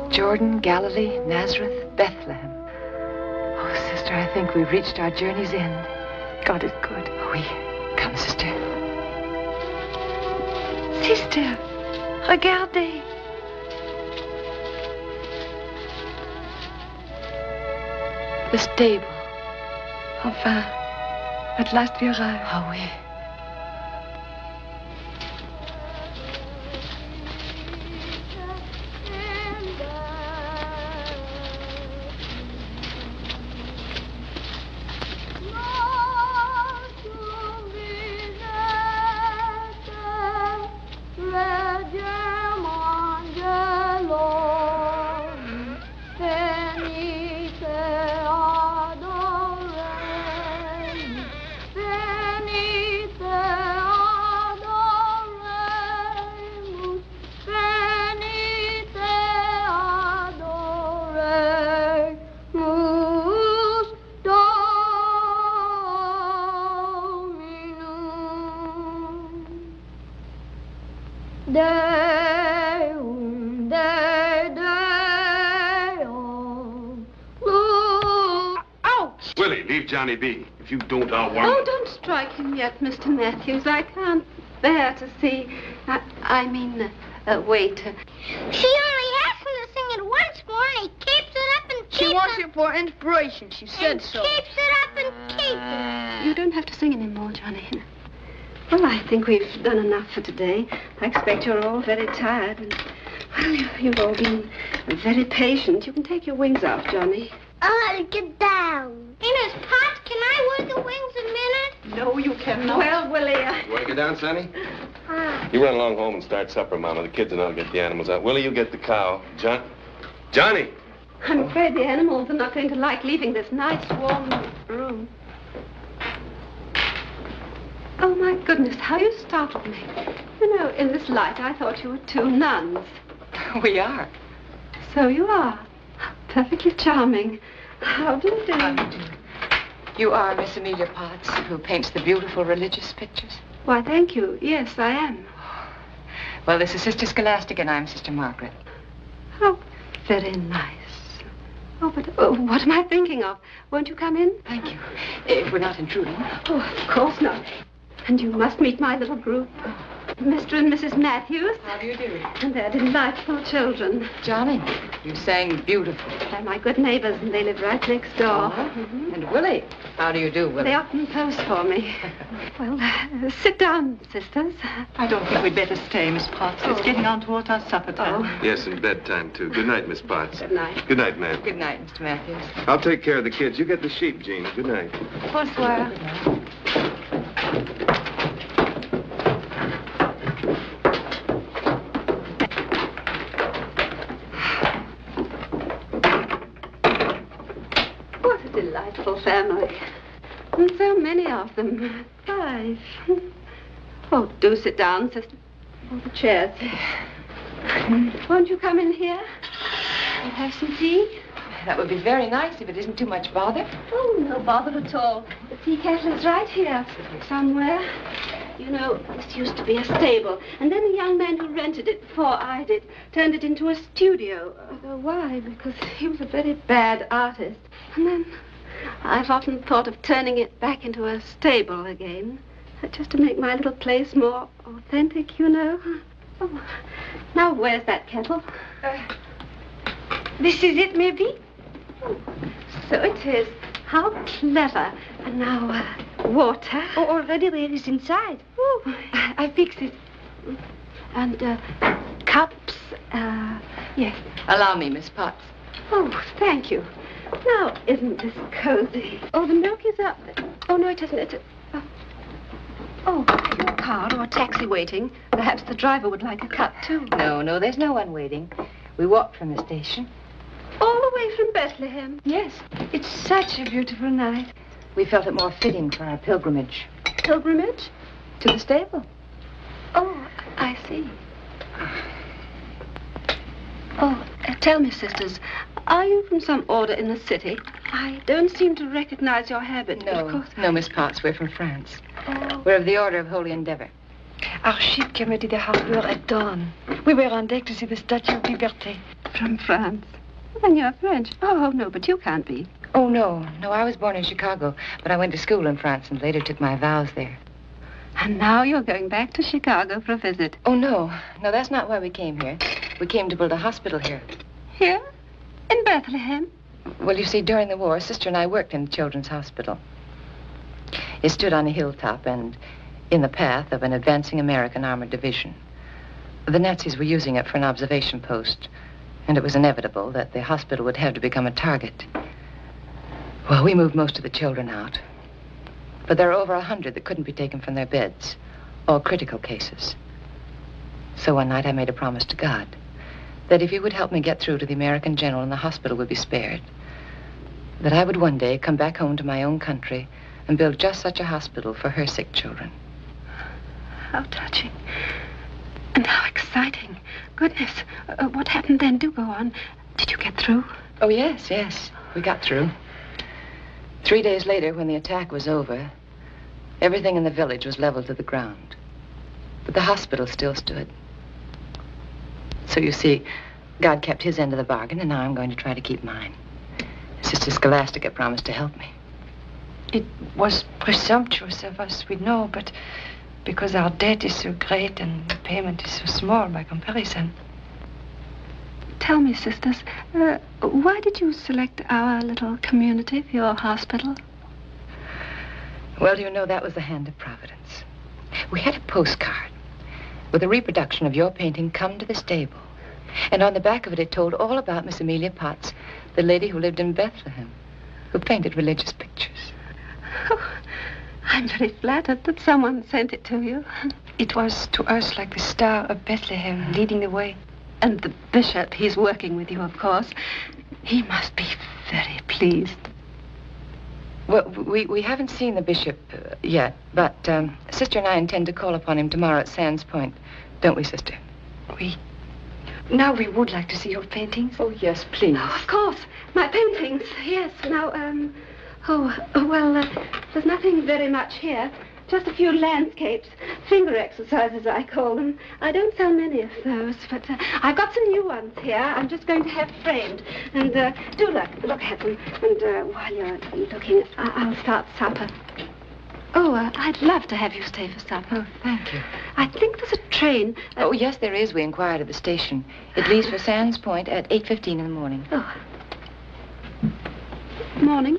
Jordan, Galilee, Nazareth, Bethlehem. Oh, sister, I think we've reached our journey's end. God is good. Oui. Come, sister. Sister, regardez. The stable. Enfin, at last we arrive. Ah oui. Johnny B. If you don't, I'll warn. Oh, don't strike him yet, Mr. Matthews. I can't bear to see. Wait. She only asks him to sing it once more, and he keeps it up and keeps it. She wants it for inspiration. She said so. Keeps it up and keeps it. You don't have to sing anymore, Johnny. Well, I think we've done enough for today. I expect you're all very tired. And, well, you've all been very patient. You can take your wings off, Johnny. I'll get down. Miss Potts, can I wear the wings a minute? No, you cannot. Well, Willie, You want to get down, Sonny? You run along home and start supper, Mama. The kids and I'll get the animals out. Willie, you get the cow. Johnny! I'm afraid the animals are not going to like leaving this nice, warm room. Oh, my goodness, how you startled me. You know, in this light, I thought you were two nuns. We are. So you are. Perfectly charming. How do you do? How do you do? You are Miss Amelia Potts, who paints the beautiful religious pictures? Why, thank you. Yes, I am. Well, this is Sister Scholastic, and I'm Sister Margaret. Oh, very nice. Oh, but what am I thinking of? Won't you come in? Thank you. If we're not intruding. Oh, of course not. And you must meet my little group. Mr. and Mrs. Matthews. How do you do? And their delightful children. Johnny, you sang beautifully. They're my good neighbors, and they live right next door. Mm-hmm. And Willie, how do you do, Willie? They often pose for me. Well, sit down, sisters. I don't think we'd better stay, Miss Potts. It's getting on towards our supper time. Oh. Yes, and bedtime, too. Good night, Miss Potts. Good night. Good night, ma'am. Good night, Mr. Matthews. I'll take care of the kids. You get the sheep, Jean. Good night. Bonsoir. Good night. Delightful family. And so many of them. 5. Oh, do sit down, sister. Oh, the chairs. Won't you come in here and have some tea? That would be very nice if it isn't too much bother. Oh, no bother at all. The tea kettle is right here somewhere. You know, this used to be a stable, and then a young man who rented it before I did turned it into a studio. Why? Because he was a very bad artist. And then I've often thought of turning it back into a stable again, just to make my little place more authentic, you know. Oh, now where's that kettle? This is it, maybe? Oh, so it is. How clever. And now, water. Oh, already there is inside. Oh, I fixed it. And, cups, yes. Allow me, Miss Potts. Oh, thank you. Now, isn't this cozy? Oh, the milk is up. Oh, no, it isn't. Oh, a car or a taxi waiting. Perhaps the driver would like a cup, too. No, there's no one waiting. We walked from the station. All the way from Bethlehem? Yes. It's such a beautiful night. We felt it more fitting for our pilgrimage. Pilgrimage? To the stable. Oh, I see. Oh, tell me, sisters, are you from some order in the city? I don't seem to recognize your habit. No, of course. No, Miss Potts, we're from France. Oh. We're of the Order of Holy Endeavor. Our ship came ready the harbor at dawn. We were on deck to see the Statue of Liberté. From France. Then you're French. Oh, no, but you can't be. Oh, no. No, I was born in Chicago, but I went to school in France and later took my vows there. And now you're going back to Chicago for a visit. Oh, no. No, that's not why we came here. We came to build a hospital here. Here? In Bethlehem? Well, you see, during the war, Sister and I worked in the children's hospital. It stood on a hilltop and in the path of an advancing American armored division. The Nazis were using it for an observation post, and it was inevitable that the hospital would have to become a target. Well, we moved most of the children out. But there are over 100 that couldn't be taken from their beds, all critical cases. So one night I made a promise to God that if he would help me get through to the American general and the hospital would be spared, that I would one day come back home to my own country and build just such a hospital for her sick children. How touching. And how exciting. Goodness. What happened then? Do go on. Did you get through? Oh, yes, yes. We got through. 3 days later, when the attack was over, everything in the village was leveled to the ground. But the hospital still stood. So you see, God kept his end of the bargain, and now I'm going to try to keep mine. Sister Scholastica promised to help me. It was presumptuous of us, we know, but because our debt is so great and the payment is so small by comparison. Tell me, sisters, why did you select our little community for your hospital? Well, you know, that was the hand of Providence. We had a postcard with a reproduction of your painting, Come to the Stable. And on the back of it, it told all about Miss Amelia Potts, the lady who lived in Bethlehem, who painted religious pictures. Oh, I'm very flattered that someone sent it to you. It was to us like the Star of Bethlehem leading the way. And the bishop, he's working with you, of course. He must be very pleased. Well, we haven't seen the bishop yet, but Sister and I intend to call upon him tomorrow at Sands Point. Don't we, Sister? We. Now we would like to see your paintings. Oh, yes, please. Oh, of course. My paintings, yes. Now, there's nothing very much here. Just a few landscapes. Finger exercises, I call them. I don't sell many of those, but I've got some new ones here. I'm just going to have framed. And do look at them. And while you're looking, I'll start supper. Oh, I'd love to have you stay for supper. Oh, thank you. I think there's a train. Oh, yes, there is. We inquired at the station. It leaves for Sands Point at 8:15 in the morning. Oh. Morning.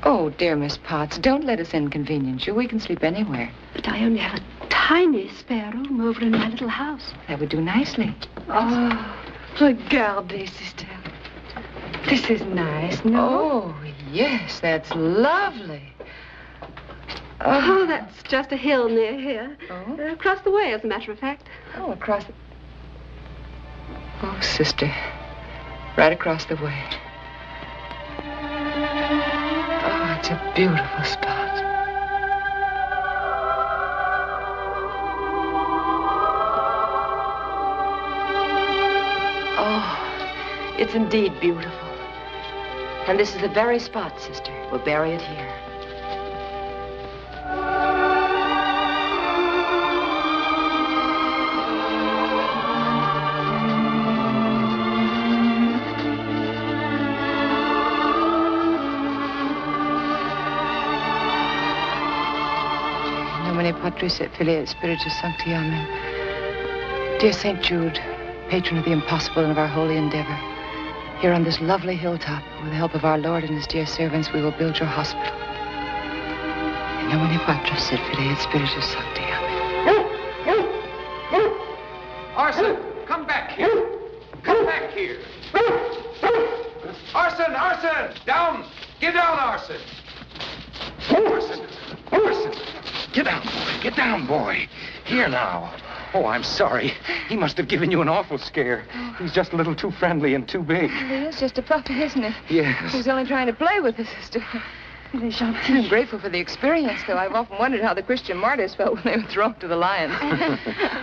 Oh, dear Miss Potts, don't let us inconvenience you. We can sleep anywhere. But I only have a tiny spare room over in my little house. That would do nicely. Oh, regardez, sister. This is nice, no? Oh, yes, that's lovely. Oh, that's just a hill near here. Oh? Across the way, as a matter of fact. Oh, across the... Oh, Sister, right across the way. Oh, it's a beautiful spot. Oh, it's indeed beautiful. And this is the very spot, Sister. We'll bury it here. Patris et Filii et Spiritus Sancti, Amen. Dear St. Jude, patron of the impossible and of our holy endeavor, here on this lovely hilltop, with the help of our Lord and his dear servants, we will build your hospital. In nomine Patris et Filii et Spiritus Sancti, Amen. Arson, come back here. Come back here. Arson, Arson! Down! Get down, Arson! Arson! Arson! Get down, boy. Get down, boy. Here now. Oh, I'm sorry. He must have given you an awful scare. He's just a little too friendly and too big. He is just a puppy, isn't it? Yes. He's only trying to play with us, Sister. I'm grateful for the experience, though. I've often wondered how the Christian martyrs felt when they were thrown to the lions.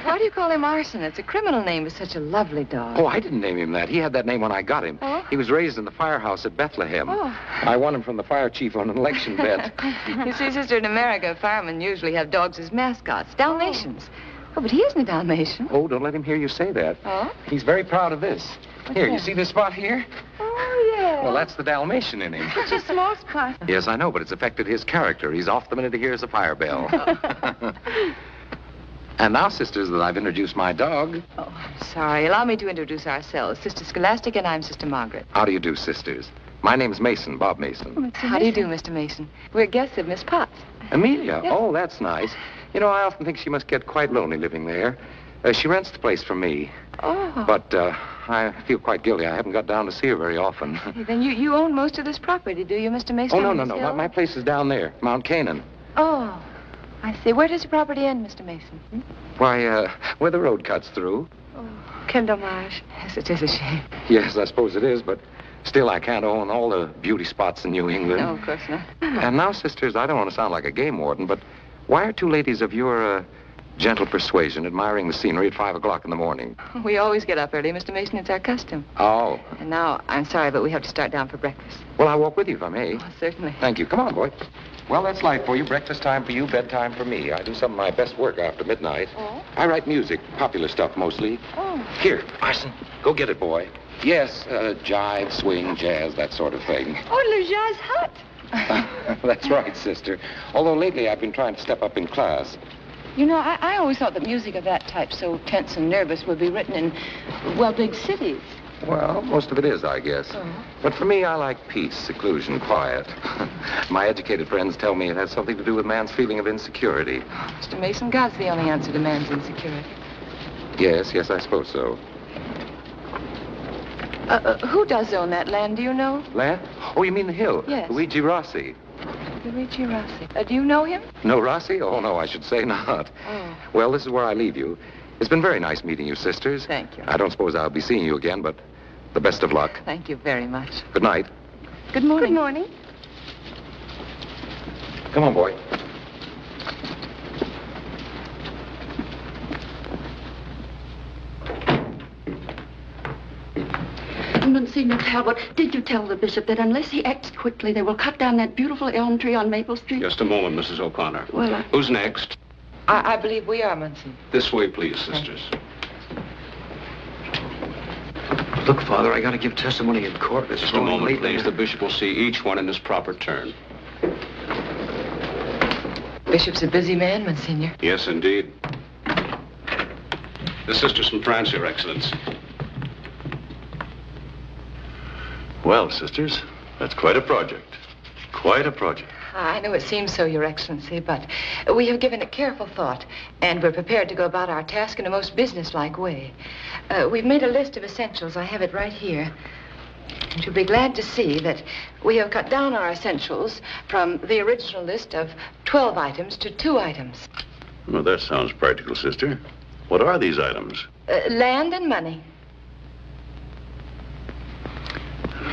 Why do you call him Arson? It's a criminal name for such a lovely dog. Oh, I didn't name him that. He had that name when I got him. Oh? He was raised in the firehouse at Bethlehem. Oh. I won him from the fire chief on an election bet. You see, Sister, in America, firemen usually have dogs as mascots, Dalmatians. Oh, but he isn't a Dalmatian. Oh, don't let him hear you say that. Oh? He's very proud of this. Here, you see this spot here? Oh, yeah. Well, that's the Dalmatian in him. Such a small spot. Yes, I know, but it's affected his character. He's off the minute he hears the fire bell. And now, sisters, that I've introduced my dog. Oh, I'm sorry. Allow me to introduce ourselves. Sister Scholastic and I'm Sister Margaret. How do you do, sisters? My name's Mason, Bob Mason. How do you do, Mr. Mason? We're guests of Miss Potts. Amelia? Yes. Oh, that's nice. You know, I often think she must get quite lonely living there. She rents the place from me. Oh. But I feel quite guilty. I haven't got down to see her very often. Then you own most of this property, do you, Mr. Mason? Oh, no. My place is down there, Mount Canaan. Oh, I see. Where does your property end, Mr. Mason? Why, where the road cuts through. Oh, quel dommage. Yes, it is a shame. Yes, I suppose it is, but still I can't own all the beauty spots in New England. No, of course not. And now, sisters, I don't want to sound like a game warden, but why are two ladies of your gentle persuasion admiring the scenery at 5 o'clock in the morning? We always get up early, Mr. Mason. It's our custom. Oh. And now, I'm sorry, but we have to start down for breakfast. Well, I'll walk with you if I may. Oh, certainly. Thank you. Come on, boy. Well, that's life for you. Breakfast time for you, bedtime for me. I do some of my best work after midnight. Oh? I write music, popular stuff mostly. Oh. Here, Arson, go get it, boy. Yes, jive, swing, jazz, that sort of thing. Oh, le jazz hut. That's right, sister. Although lately I've been trying to step up in class. You know, I always thought that music of that type, so tense and nervous, would be written in, well, big cities. Well, most of it is, I guess. Oh. But for me, I like peace, seclusion, quiet. My educated friends tell me it has something to do with man's feeling of insecurity. Mr. Mason, God's the only answer to man's insecurity. Yes, I suppose so. Who does own that land, do you know? Land? Oh, you mean the hill? Yes. Luigi Rossi. Luigi Rossi. Do you know him? No Rossi? Oh, no, I should say not. Oh. Well, this is where I leave you. It's been very nice meeting you, sisters. Thank you. I don't suppose I'll be seeing you again, but the best of luck. Thank you very much. Good night. Good morning. Good morning. Come on, boy. Monsignor Talbot, did you tell the bishop that unless he acts quickly, they will cut down that beautiful elm tree on Maple Street? Just a moment, Mrs. O'Connor. Well, Who's next? I believe we are, Munson. This way, please, sisters. Look, Father, I got to give testimony in court. Just a moment, please. The bishop will see each one in his proper turn. Bishop's a busy man, Monsignor. Yes, indeed. The sisters from France, Your Excellency. Well, sisters, that's quite a project. Quite a project. I know it seems so, Your Excellency, but we have given it careful thought, and we're prepared to go about our task in a most businesslike way. We've made a list of essentials. I have it right here. And you'll be glad to see that we have cut down our essentials from the original list of 12 items to 2 items. Well, that sounds practical, sister. What are these items? Land and money.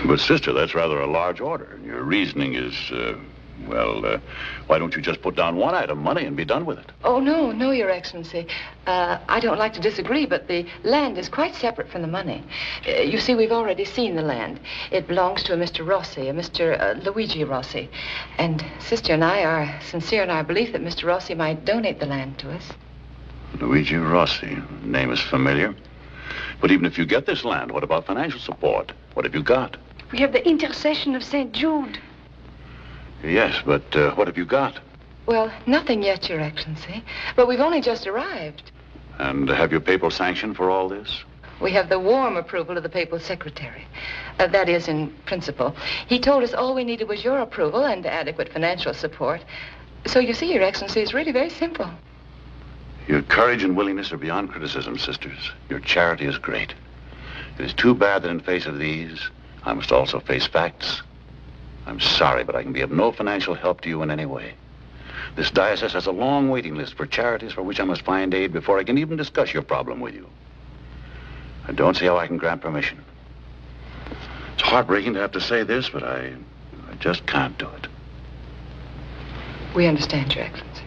But, sister, that's rather a large order. Your reasoning is, why don't you just put down one item, money, and be done with it? Oh, no, Your Excellency. I don't like to disagree, but the land is quite separate from the money. You see, we've already seen the land. It belongs to a Mr. Rossi, a Mr. Luigi Rossi. And Sister and I are sincere in our belief that Mr. Rossi might donate the land to us. Luigi Rossi. Name is familiar. But even if you get this land, what about financial support? What have you got? We have the intercession of St. Jude. Yes, but what have you got? Well, nothing yet, Your Excellency. But we've only just arrived. And have you papal sanction for all this? We have the warm approval of the papal secretary. That is, in principle. He told us all we needed was your approval and adequate financial support. So you see, Your Excellency, it's really very simple. Your courage and willingness are beyond criticism, sisters. Your charity is great. It is too bad that in face of these, I must also face facts. I'm sorry, but I can be of no financial help to you in any way. This diocese has a long waiting list for charities for which I must find aid before I can even discuss your problem with you. I don't see how I can grant permission. It's heartbreaking to have to say this, but I just can't do it. We understand, Your Excellency.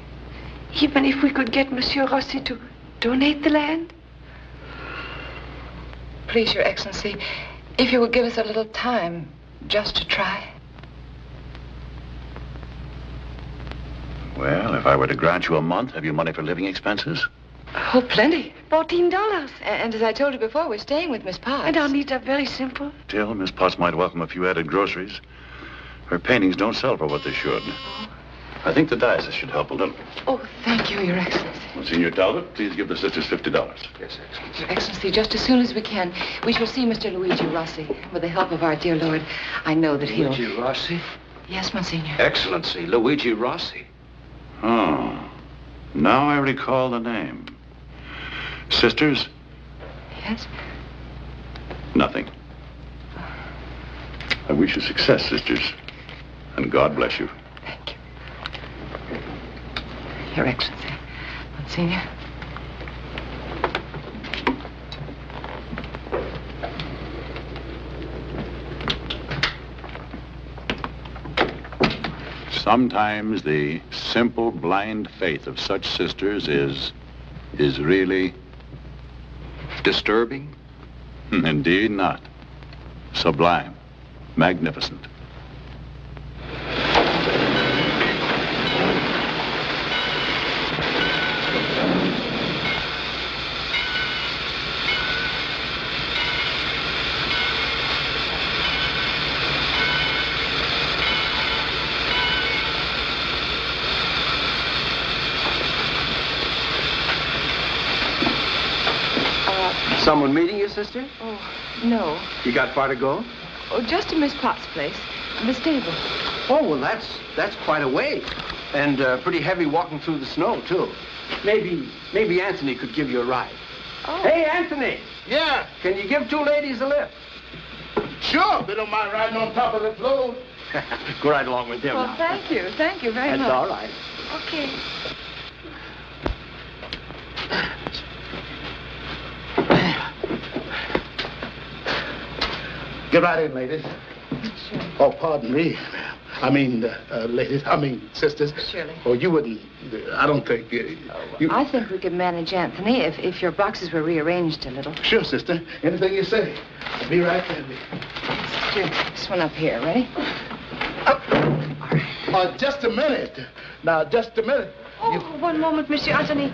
Even if we could get Monsieur Rossi to donate the land? Please, Your Excellency, if you would give us a little time just to try. Well, if I were to grant you a month, have you money for living expenses? Oh, plenty. $14. And as I told you before, we're staying with Miss Potts. And our needs are very simple. Still, Miss Potts might welcome a few added groceries. Her paintings don't sell for what they should. I think the diocese should help a little. Oh, thank you, Your Excellency. Well, Senor Talbot, please give the sisters $50. Yes, Excellency. Your Excellency, just as soon as we can, we shall see Mr. Luigi Rossi. With the help of our dear Lord, I know that he'll... Luigi Rossi? Yes, Monsignor. Excellency, Luigi Rossi. Oh, now I recall the name. Sisters? Yes? Nothing. I wish you success, sisters. And God bless you. Thank you. Your Excellency. Monsignor. Sometimes the simple, blind faith of such sisters is really... Disturbing? Indeed not. Sublime. Magnificent. Someone meeting you, sister? Oh, no. You got far to go? Oh, just to Miss Potts' place. The stable. Oh, well, that's quite a way. And pretty heavy walking through the snow, too. Maybe Anthony could give you a ride. Oh. Hey, Anthony! Yeah? Can you give two ladies a lift? Sure, they don't mind riding on top of the float. Go right along with them Well, now. thank you. Thank you very much. That's all right. Okay. Get right in, ladies. Sure. Oh, pardon me. I mean, ladies. I mean, sisters. Surely. Oh, you wouldn't. I don't think. You... I think we could manage Anthony if your boxes were rearranged a little. Sure, sister. Anything you say. I'll be right there. Sure. This one up here. Ready? Just a minute. Now, just a minute. Oh, one moment, Monsieur Anthony.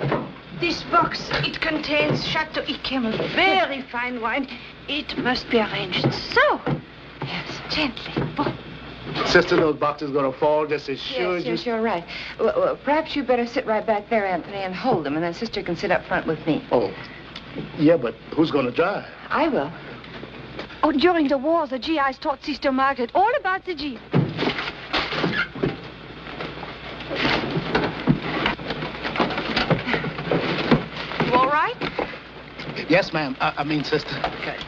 This box, it contains Chateau Yquem, very fine wine. It must be arranged so. Yes, gently. Oh. Sister, those boxes gonna fall just as sure as you... Yes, you're right. Well, perhaps you better sit right back there, Anthony, and hold them, and then Sister can sit up front with me. Oh, yeah, but who's gonna drive? I will. Oh, during the war, the GIs taught Sister Margaret all about the Jeep. You all right? Yes, ma'am. I mean, sister. Good.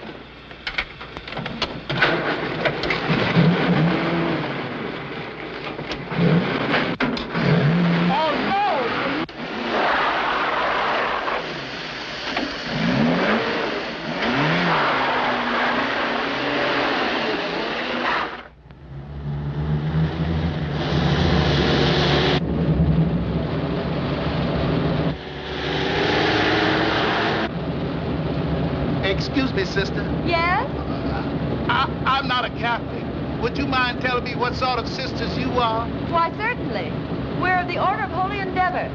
Excuse me, sister. Yes? I'm not a Catholic. Would you mind telling me what sort of sisters you are? Why, certainly. We're the Order of Holy Endeavor.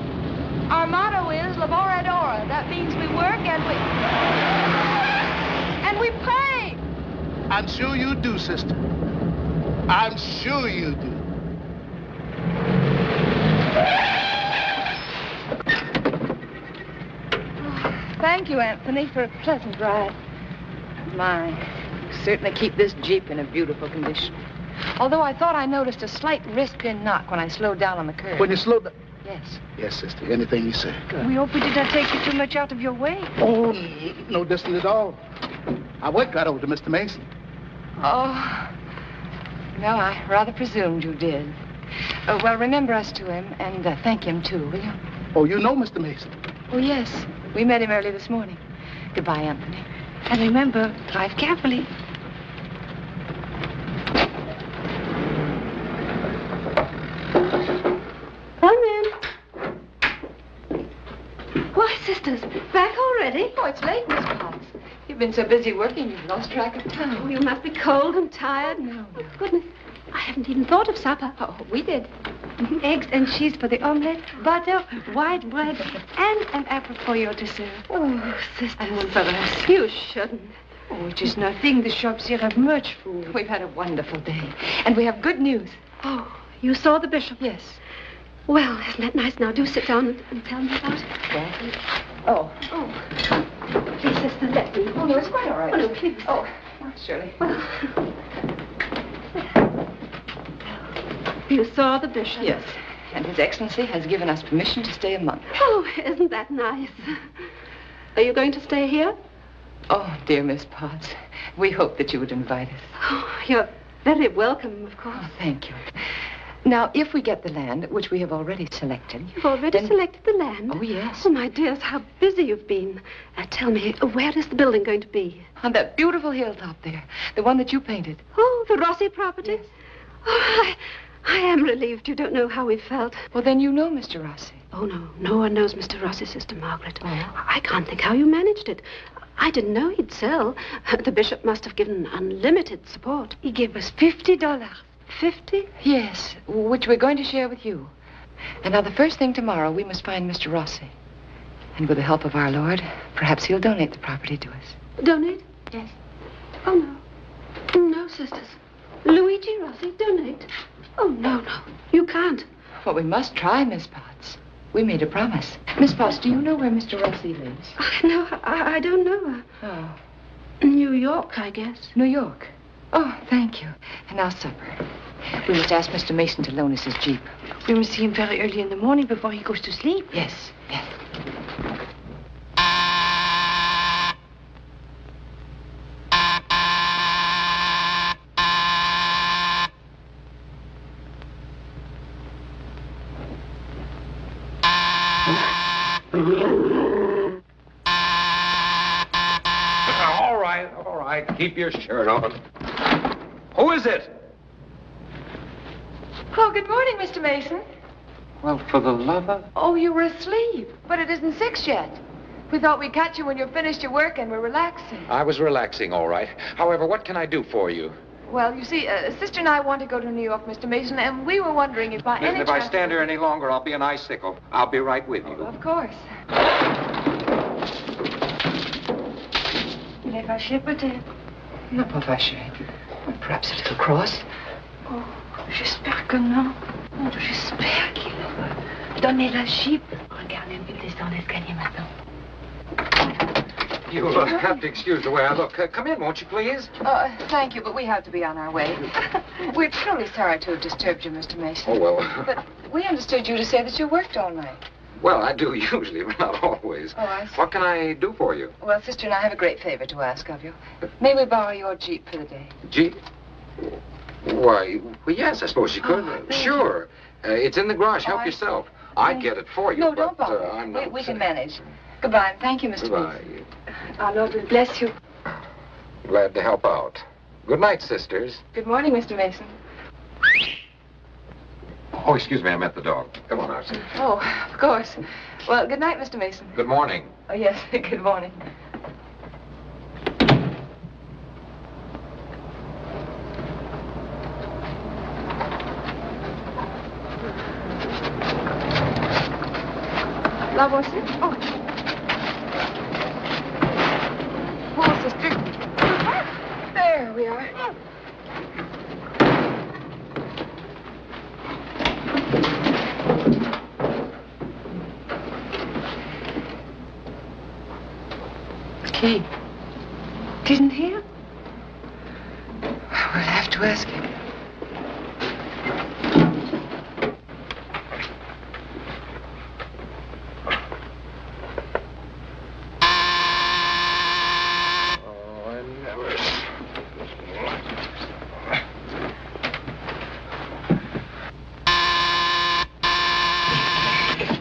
Our motto is Labor et Ora. That means we work and we pray. I'm sure you do, sister. I'm sure you do. Thank you, Anthony, for a pleasant ride. My, you certainly keep this Jeep in a beautiful condition. Although I thought I noticed a slight wrist pin knock when I slowed down on the curb. When you slowed down? Yes. Yes, sister. Anything you say. Good. We hope we did not take you too much out of your way. Oh, no distance at all. I worked right over to Mr. Mason. Oh, no, I rather presumed you did. Well, remember us to him, and thank him, too, will you? Oh, you know Mr. Mason? Oh, yes. We met him early this morning. Goodbye, Anthony. And remember, drive carefully. Come in. Why, sisters, back already? Oh, it's late, Miss Potts. You've been so busy working, you've lost track of time. Oh, you must be cold and tired. No. Oh, goodness, I haven't even thought of supper. Oh, we did. Eggs and cheese for the omelette, butter, white bread, and an apple for your dessert. Oh, sister. And one for us. You shouldn't. Oh, it is nothing. The shops here have much food. We've had a wonderful day. And we have good news. Oh, you saw the bishop? Yes. Well, isn't that nice? Now, do sit down and tell me about it. Well, Please, sister, let me. Oh, no, it's quite all right. Oh, no, please. Oh, surely. Well, you saw the bishop? Yes. And His Excellency has given us permission to stay a month. Oh, isn't that nice? Are you going to stay here? Oh, dear Miss Potts, we hope that you would invite us. Oh, you're very welcome, of course. Oh, thank you. Now, if we get the land, which we have already selected... You've already selected the land? Oh, yes. Oh, my dears, how busy you've been. Tell me, where is the building going to be? On that beautiful hilltop there, the one that you painted. Oh, the Rossi property? Yes. Oh, I am relieved you don't know how we felt. Well, then you know Mr. Rossi. Oh, no. No one knows Mr. Rossi, Sister Margaret. Oh. I can't think how you managed it. I didn't know he'd sell. The bishop must have given unlimited support. He gave us $50. 50? Yes, which we're going to share with you. And now, the first thing tomorrow, we must find Mr. Rossi. And with the help of our Lord, perhaps he'll donate the property to us. Donate? Yes. Oh, no. No, sisters. Luigi Rossi, donate. Oh, no. You can't. Well, we must try, Miss Potts. We made a promise. Miss Potts, do you know where Mr. Rossi lives? No, I don't know. Oh. New York, I guess. New York. Oh, thank you. And now supper. We must ask Mr. Mason to loan us his Jeep. We must see him very early in the morning before he goes to sleep. Yes. All right. Keep your shirt on. Who is it? Oh, good morning, Mr. Mason. Well, for the love of... Oh, you were asleep, but it isn't 6 yet. We thought we'd catch you when you finished your work and were relaxing. I was relaxing, all right. However, what can I do for you? Well, you see, Sister and I want to go to New York, Mr. Mason, and we were wondering if by any If chance... I stand here any longer, I'll be an icicle. I'll be right with you. Of course. Il est fâché, peut-être? Non, pas fâché. Perhaps a little cross. Oh, j'espère que non. Oh, j'espère qu'il va donner la Jeep. Regardez, il descend l'escalier maintenant. You'll have to excuse the way I look. Come in, won't you, please? Thank you, but we have to be on our way. We're truly sorry to have disturbed you, Mr. Mason. Oh, well. But we understood you to say that you worked all night. Well, I do usually, but not always. Oh, I see. What can I do for you? Well, Sister and I have a great favor to ask of you. May we borrow your Jeep for the day? Jeep? Why, well, yes, I suppose you could. Sure. It's in the garage. Help yourself. I'd get it for you, No, but don't bother. I'm not... We can manage. Goodbye, and thank you, Mr. Goodbye. Mason. Our Lord will bless you. Glad to help out. Good night, sisters. Good morning, Mr. Mason. Oh, excuse me, I met the dog. Come on, Archie. Oh, of course. Well, good night, Mr. Mason. Good morning. Oh, yes, good morning. La voici? Oh. Oh, sister. There we are. Key. It isn't here? We'll have to ask him.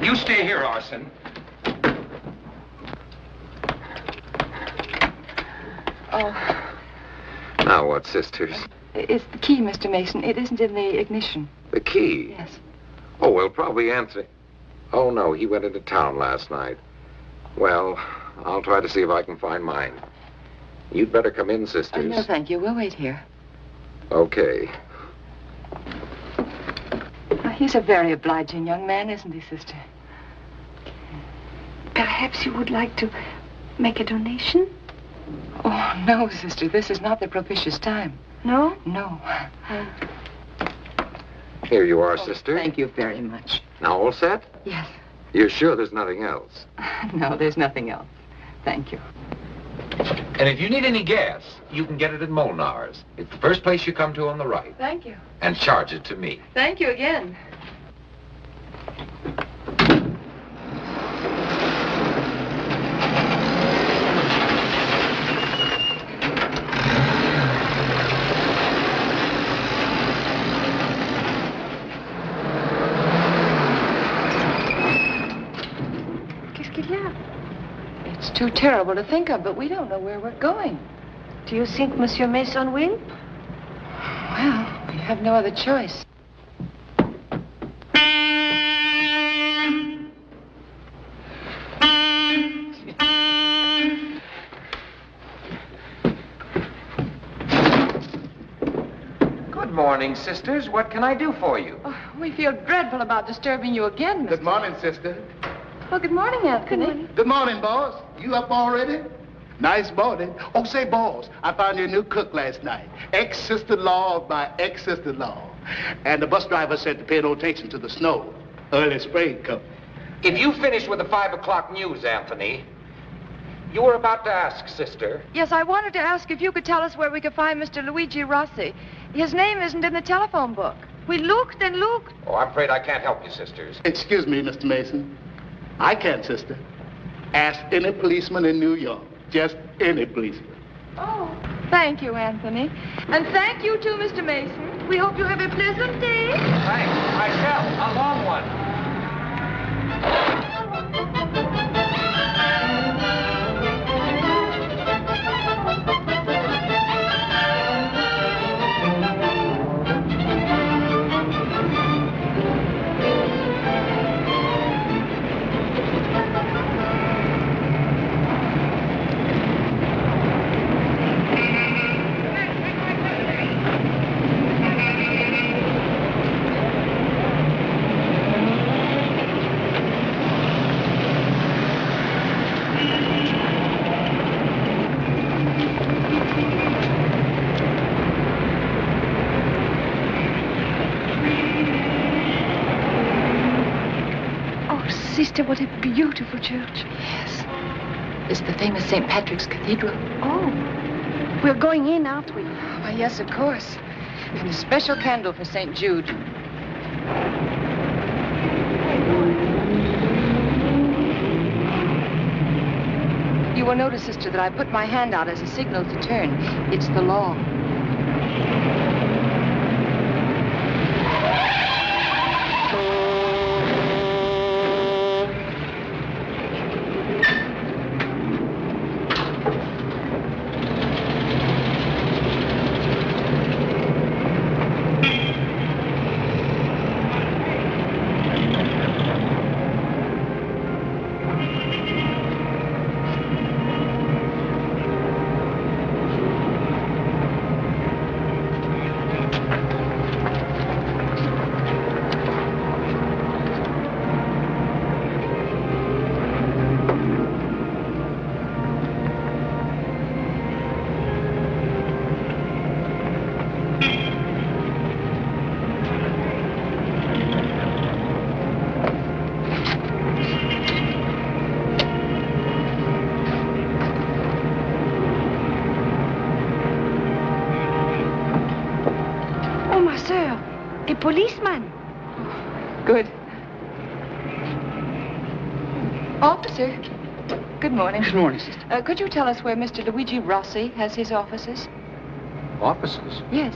You stay here, Arson. Oh. Now what, sisters? It's the key, Mr. Mason. It isn't in the ignition. The key? Yes. Oh, well, probably Anthony. Oh, no, he went into town last night. Well, I'll try to see if I can find mine. You'd better come in, sisters. No, thank you. We'll wait here. Okay. I He's a very obliging young man, isn't he, sister? Perhaps you would like to make a donation? Oh, no, sister. This is not the propitious time. No? No. Here you are, sister. Thank you very much. Now all set? Yes. You're sure there's nothing else? No, there's nothing else. Thank you. And if you need any gas, you can get it at Molnar's. It's the first place you come to on the right. Thank you. And charge it to me. Thank you again. It's too terrible to think of, but we don't know where we're going. Do you think Monsieur Mason will? Well, we have no other choice. Good morning, sisters. What can I do for you? Oh, we feel dreadful about disturbing you again, Mr. Good morning, sister. Well, good morning, Anthony. Good morning, boss. You up already? Nice morning. Oh, say, boss, I found you a new cook last night. Ex-sister-in-law of my ex-sister-in-law. And the bus driver said to pay no attention to the snow. Early spring coming. If you finished with the 5 o'clock news, Anthony, you were about to ask, sister. Yes, I wanted to ask if you could tell us where we could find Mr. Luigi Rossi. His name isn't in the telephone book. We looked and looked. Oh, I'm afraid I can't help you, sisters. Excuse me, Mr. Mason. I can't, sister. Ask any policeman in New York. Just any policeman. Oh, thank you, Anthony. And thank you, too, Mr. Mason. We hope you have a pleasant day. Thanks. I shall. A long one. Sister, what a beautiful church. Yes. It's the famous St. Patrick's Cathedral. Oh, we're going in, aren't we? Why, yes, of course. And a special candle for St. Jude. You will notice, sister, that I put my hand out as a signal to turn. It's the law. Policeman. Good. Officer. Good morning. Good morning, sister. Could you tell us where Mr. Luigi Rossi has his offices? Offices? Yes.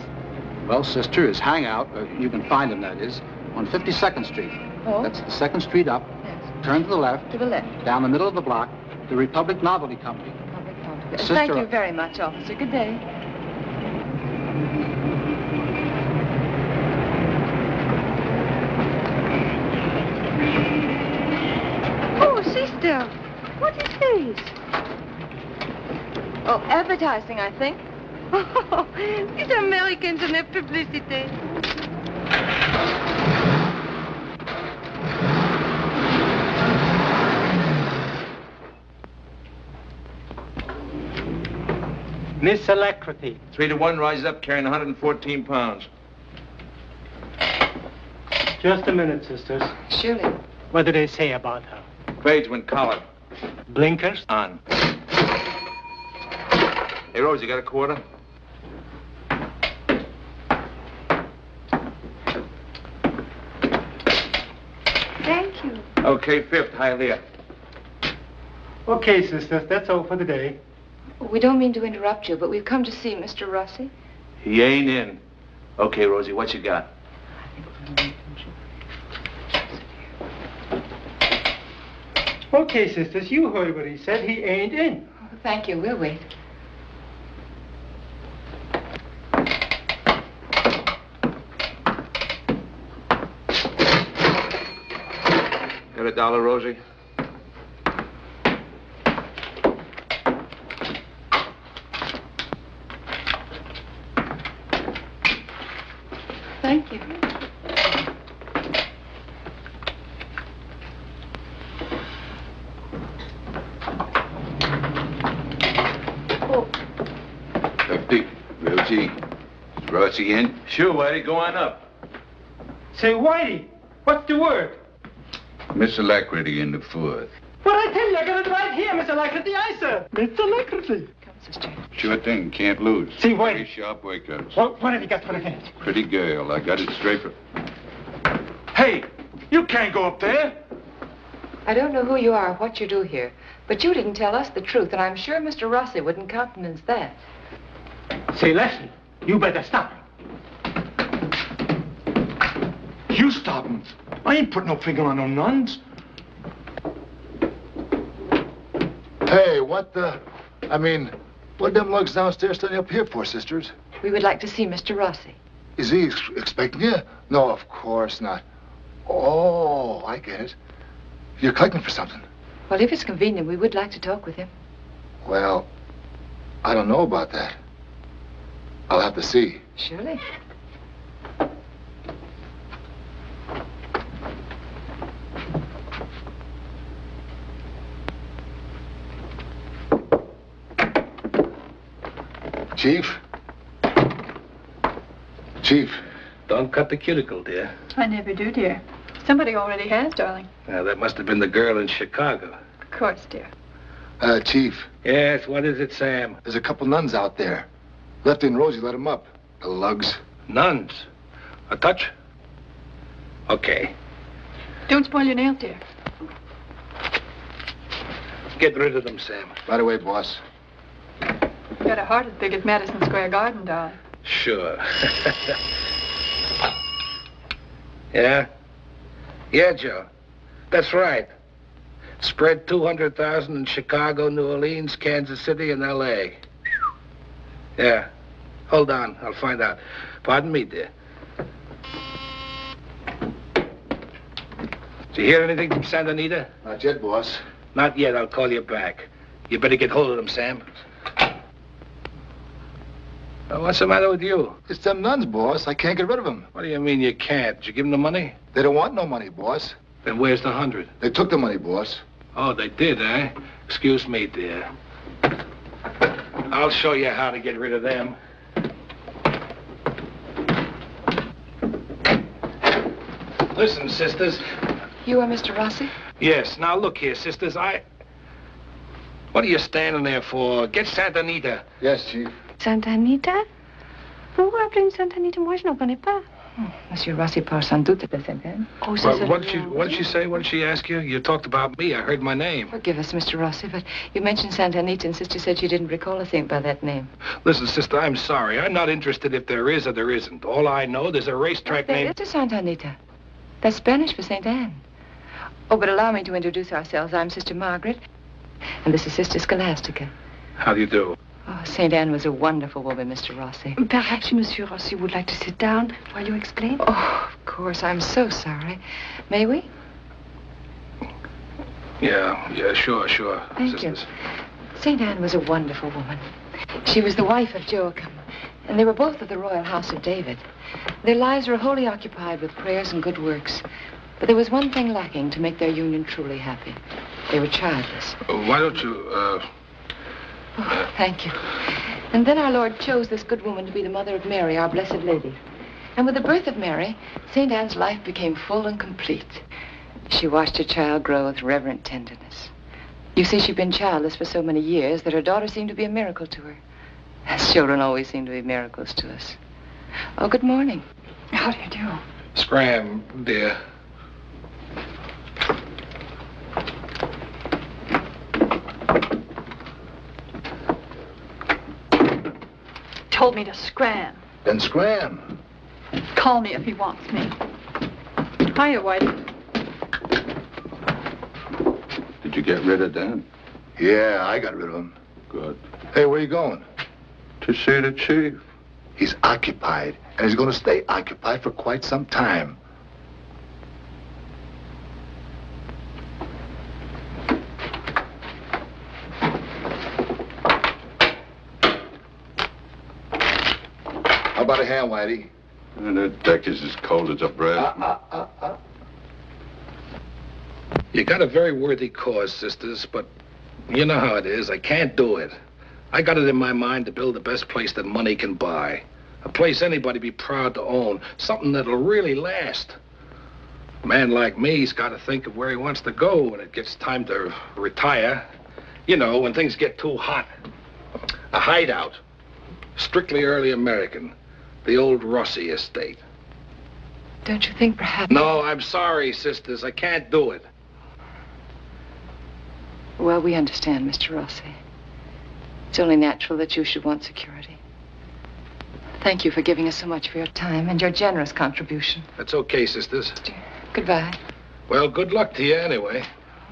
Well, sister, his hangout, you can find him, that is, on 52nd Street. Oh? That's the 2nd Street up. Yes. Turn to the left. To the left. Down the middle of the block, the Republic Novelty Company. Sister, thank you very much, officer. Good day. Oh, sister, what is this? Oh, advertising, I think. Oh, these Americans and their publicity. Miss Alacrity. 3-to-1, rises up carrying 114 pounds. Just a minute, sisters. Surely. What do they say about her? Tradesman collar. Blinkers? On. Hey, Rose, you got a quarter? Thank you. Okay, fifth, Hialeah. Okay, sisters, that's all for the day. We don't mean to interrupt you, but we've come to see Mr. Rossi. He ain't in. Okay, Rosie, what you got? Okay, sisters, you heard what he said. He ain't in. Oh, thank you. We'll wait. Got $1, Rosie? Thank you. Rosie. Is Rosie in? Sure, Whitey. Go on up. Say, Whitey, what's the word? Miss Alacrity in the fourth. What I tell you, I got it right here, Miss Alacrity. I said, Miss Alacrity. Come, sister. Sure thing. Can't lose. See, Whitey. Very sharp workouts. What have you got for the finish? Pretty girl. I got it straight for... Hey, you can't go up there. I don't know who you are or what you do here, but you didn't tell us the truth, and I'm sure Mr. Rossi wouldn't countenance that. Say, Leslie, you better stop him. You stop him. I ain't put no finger on no nuns. Hey, what the... I mean, what them lugs downstairs standing up here for, sisters? We would like to see Mr. Rossi. Is he expecting you? No, of course not. Oh, I get it. You're collecting for something. Well, if it's convenient, we would like to talk with him. Well, I don't know about that. I'll have to see. Surely. Chief? Chief? Don't cut the cuticle, dear. I never do, dear. Somebody already has, darling. Now, that must have been the girl in Chicago. Of course, dear. Chief. Yes, what is it, Sam? There's a couple nuns out there. Lefty and Rosie let them up. The lugs. Nuns? A touch? Okay. Don't spoil your nails, dear. Get rid of them, Sam. Right away, boss. You got a heart as big as Madison Square Garden, darling. Sure. Yeah? Yeah, Joe. That's right. Spread 200,000 in Chicago, New Orleans, Kansas City, and L.A. Yeah. Hold on. I'll find out. Pardon me, dear. Did you hear anything from Santa Anita? Not yet, boss. Not yet. I'll call you back. You better get hold of them, Sam. What's the matter with you? It's them nuns, boss. I can't get rid of them. What do you mean you can't? Did you give them the money? They don't want no money, boss. Then where's the 100? They took the money, boss. Oh, they did, eh? Excuse me, dear. I'll show you how to get rid of them. Listen, sisters. You are Mr. Rossi? Yes. Now, look here, sisters. What are you standing there for? Get Santa Anita. Yes, Chief. Santa Anita? Pourquoi appeler une Santa Anita? Moi, je n'en connais pas. Monsieur Rossi parle sans doute de Sainte-Anne. Oh, What did she say? What did she ask you? You talked about me. I heard my name. Forgive us, Mr. Rossi, but you mentioned Santa Anita, and Sister said she didn't recall a thing by that name. Listen, sister, I'm sorry. I'm not interested if there is or there isn't. All I know, there's a racetrack named... There is a Santa Anita. That's Spanish for Saint Anne. Oh, but allow me to introduce ourselves. I'm Sister Margaret, and this is Sister Scholastica. How do you do? Oh, Saint Anne was a wonderful woman, Mr. Rossi. Perhaps Monsieur Rossi would like to sit down while you explain? Oh, of course. I'm so sorry. May we? Yeah, sure. Thank sisters. you. Saint Anne was a wonderful woman. She was the wife of Joachim, and they were both of the royal house of David. Their lives were wholly occupied with prayers and good works. But there was one thing lacking to make their union truly happy. They were childless. Why don't you, Oh, thank you. And then our Lord chose this good woman to be the mother of Mary, our Blessed Lady. And with the birth of Mary, St. Anne's life became full and complete. She watched her child grow with reverent tenderness. You see, she'd been childless for so many years that her daughter seemed to be a miracle to her. As children always seem to be miracles to us. Oh, good morning. How do you do? Scram, dear. Told me to scram. Then scram. Call me if he wants me. Hiya, Whitey. Did you get rid of Dan? Yeah, I got rid of him. Good. Hey, where you going? To see the chief. He's occupied, and he's going to stay occupied for quite some time. How about a hand, Whitey? And that deck is as cold as a bread. You got a very worthy cause, sisters, but you know how it is. I can't do it. I got it in my mind to build the best place that money can buy. A place anybody'd be proud to own. Something that'll really last. A man like me's got to think of where he wants to go when it gets time to retire. You know, when things get too hot. A hideout. Strictly early American. The old Rossi estate. Don't you think perhaps... No, I'm sorry, sisters. I can't do it. Well, we understand, Mr. Rossi. It's only natural that you should want security. Thank you for giving us so much for your time and your generous contribution. That's okay, sisters. Goodbye. Well, good luck to you anyway.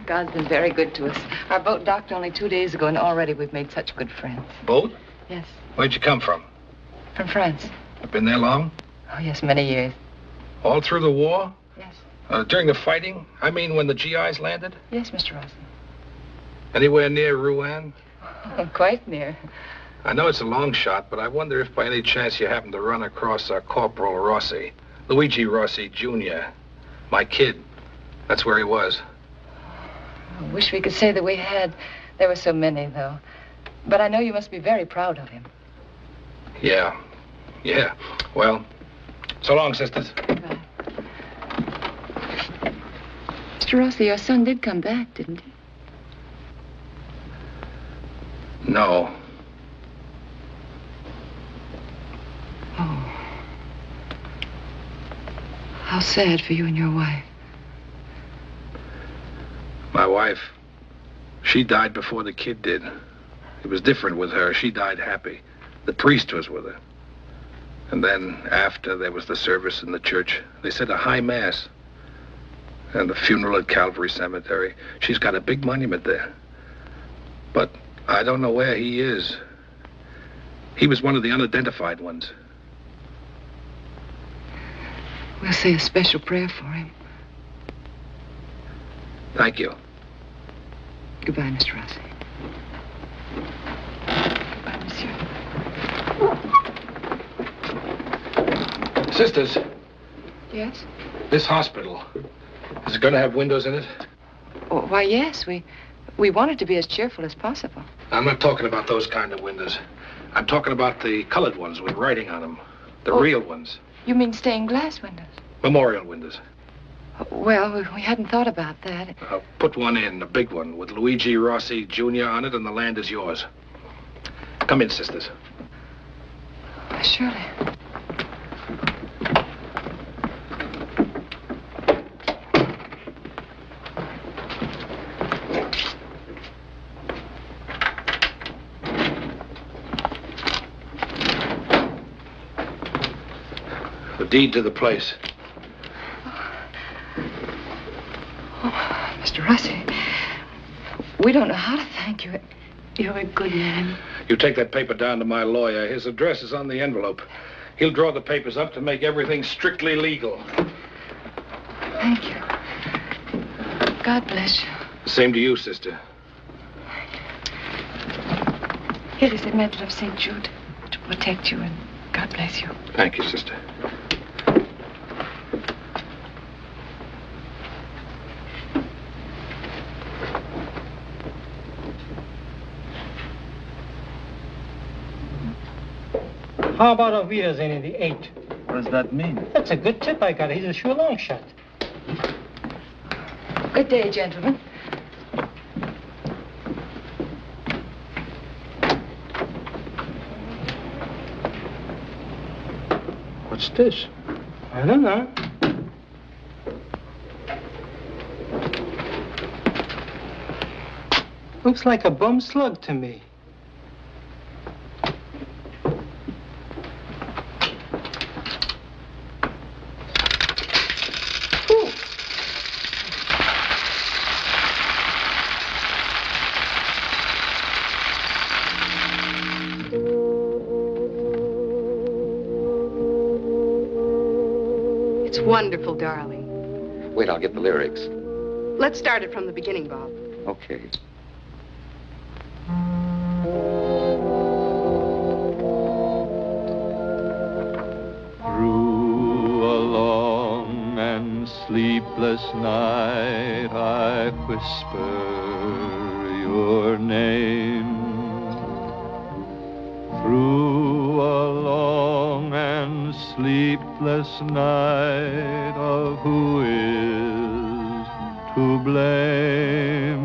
God's been very good to us. Our boat docked only 2 days ago, and already we've made such good friends. Boat? Yes. Where'd you come from? From France. I've been there long? Oh, yes, many years. All through the war? Yes. During the fighting? I mean, when the GIs landed? Yes, Mr. Rossi. Anywhere near Rouen? Oh, quite near. I know it's a long shot, but I wonder if by any chance you happened to run across Corporal Rossi. Luigi Rossi, Jr. My kid. That's where he was. I wish we could say that we had. There were so many, though. But I know you must be very proud of him. Yeah. Yeah. Well, so long, sisters. Goodbye. Mr. Rossi, your son did come back, didn't he? No. Oh. How sad for you and your wife. My wife, she died before the kid did. It was different with her. She died happy. The priest was with her. And then after, there was the service in the church. They said a high mass. And the funeral at Calvary Cemetery. She's got a big monument there. But I don't know where he is. He was one of the unidentified ones. We'll say a special prayer for him. Thank you. Goodbye, Mr. Rossi. Goodbye, monsieur. Sisters. Yes? This hospital, is it going to have windows in it? Oh, why, yes. We want it to be as cheerful as possible. I'm not talking about those kind of windows. I'm talking about the colored ones with writing on them. The real ones. You mean stained glass windows? Memorial windows. Well, we hadn't thought about that. I'll put one in, a big one, with Luigi Rossi, Jr. on it, and the land is yours. Come in, sisters. Surely. The deed to the place. Oh, Mr. Rossi, we don't know how to thank you. You're a good man. You take that paper down to my lawyer. His address is on the envelope. He'll draw the papers up to make everything strictly legal. Thank you. God bless you. Same to you, sister. Here is the medal of St. Jude to protect you, and God bless you. Thank you, sister. How about a Vita's in the 8? What does that mean? That's a good tip I got. He's a sure long shot. Good day, gentlemen. What's this? I don't know. Looks like a bum slug to me. It's wonderful, darling. Wait, I'll get the lyrics. Let's start it from the beginning, Bob. Okay. Through a long and sleepless night, I whisper your name. Through a long and sleepless night of who is to blame.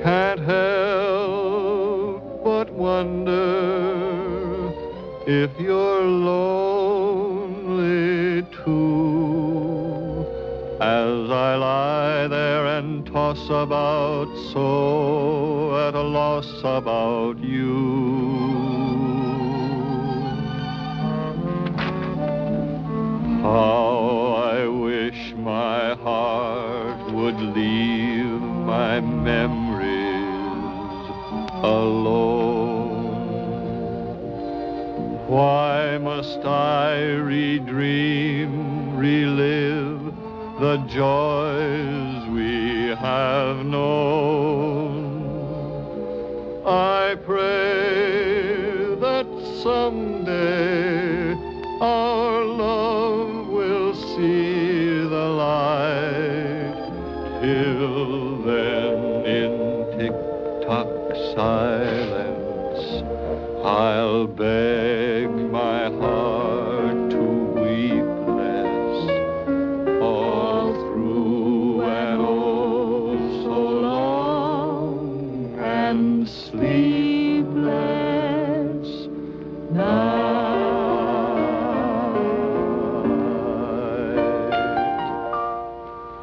Can't help but wonder if you're lonely too, as I lie there and toss about so at a loss about you. How I wish my heart would leave my memories alone. Why must I redream, relive the joys we have known? I pray that someday our love will see the light. Till then, in tick-tock silence, I'll beg my heart to weep less all through an oh so long and sleepless night.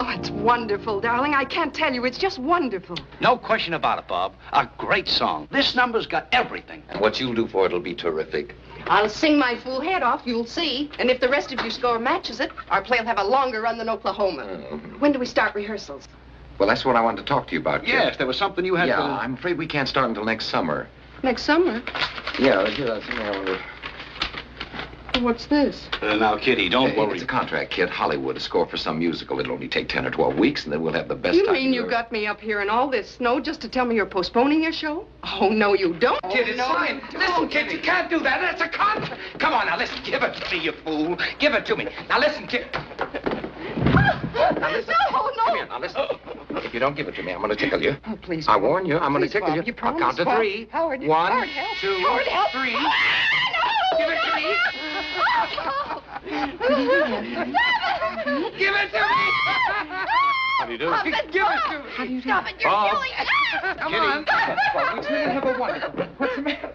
Oh, it's wonderful, darling. I can't tell you. It's just wonderful. No question about it, Bob. A great song. This number's got everything. And what you'll do for it'll be terrific. I'll sing my fool head off, you'll see. And if the rest of your score matches it, our play will have a longer run than Oklahoma. When do we start rehearsals? Well, that's what I wanted to talk to you about, kid. Yes, there was something you had Yeah, to... I'm afraid we can't start until next summer. Next summer? Yeah, What's this? Now, Kitty, don't worry. It's a contract, kid. Hollywood, a score for some musical. It'll only take 10 or 12 weeks, and then we'll have the best You time. mean you got me up here in all this snow just to tell me you're postponing your show? Oh, no, you don't. Kid, it's fine. Listen, kid, you can't do that. That's a contract. Come on, now, listen. Give it to me, you fool. Give it to me. Now, listen, kid. Now, listen. No. Come here, now, listen. If you don't give it to me, I'm going to tickle you. Oh, please, I Bob. warn you, I'm going to Please, tickle Bob, you. you I'll count to promise, Bob. 3. Howard, 1, Howard, help. 2, Howard, help. 3. No. Give it to me. Give it to me. How do you do? Bob, let Give go. it to me. How do you do? Stop it, you're Bob. killing me. Come on. Have a wonderful. What's the matter?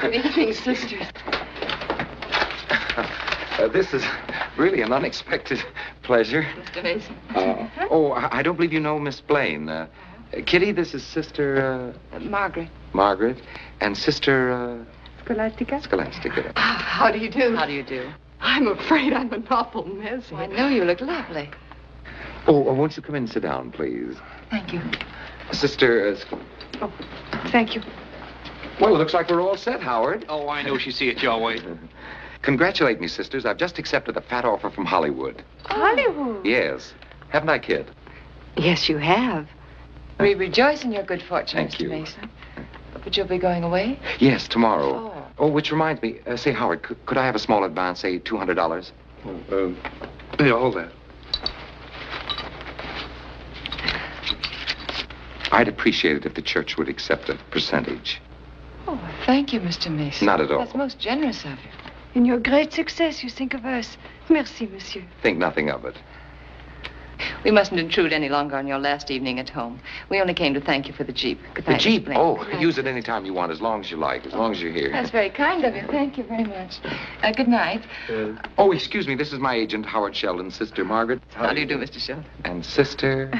Good evening, sisters. This is really an unexpected pleasure. Mr. Mason. I don't believe you know Miss Blaine. Kitty, this is Sister... Margaret. Margaret. And Sister... Scholastica? Scholastica. How do you do? How do you do? I'm afraid I'm an awful mess. I know you look lovely. Won't you come in and sit down, please? Thank you. Sister... Thank you. Well, it looks like we're all set, Howard. Oh, I know she see it your way. Congratulate me, sisters. I've just accepted a fat offer from Hollywood. Hollywood? Yes. Haven't I, kid? Yes, you have. We rejoice in your good fortune, Thank Mr. you. Mason. But you'll be going away? Yes, tomorrow. Oh, which reminds me. Say, Howard, could I have a small advance, say $200? Yeah, hold that. I'd appreciate it if the church would accept a percentage. Oh, thank you, Mr. Mason. Not at all. That's most generous of you. In your great success, you think of us. Merci, monsieur. Think nothing of it. We mustn't intrude any longer on your last evening at home. We only came to thank you for the Jeep. Good night, The Jeep? Mr. Blaine. Oh, Good night. use it any time you want, as long as you like, as long as you're here. That's very kind of you. Thank you very much. Good night. Oh, excuse me. This is my agent, Howard Sheldon, Sister Margaret. How do you do, Mr. Sheldon? And Sister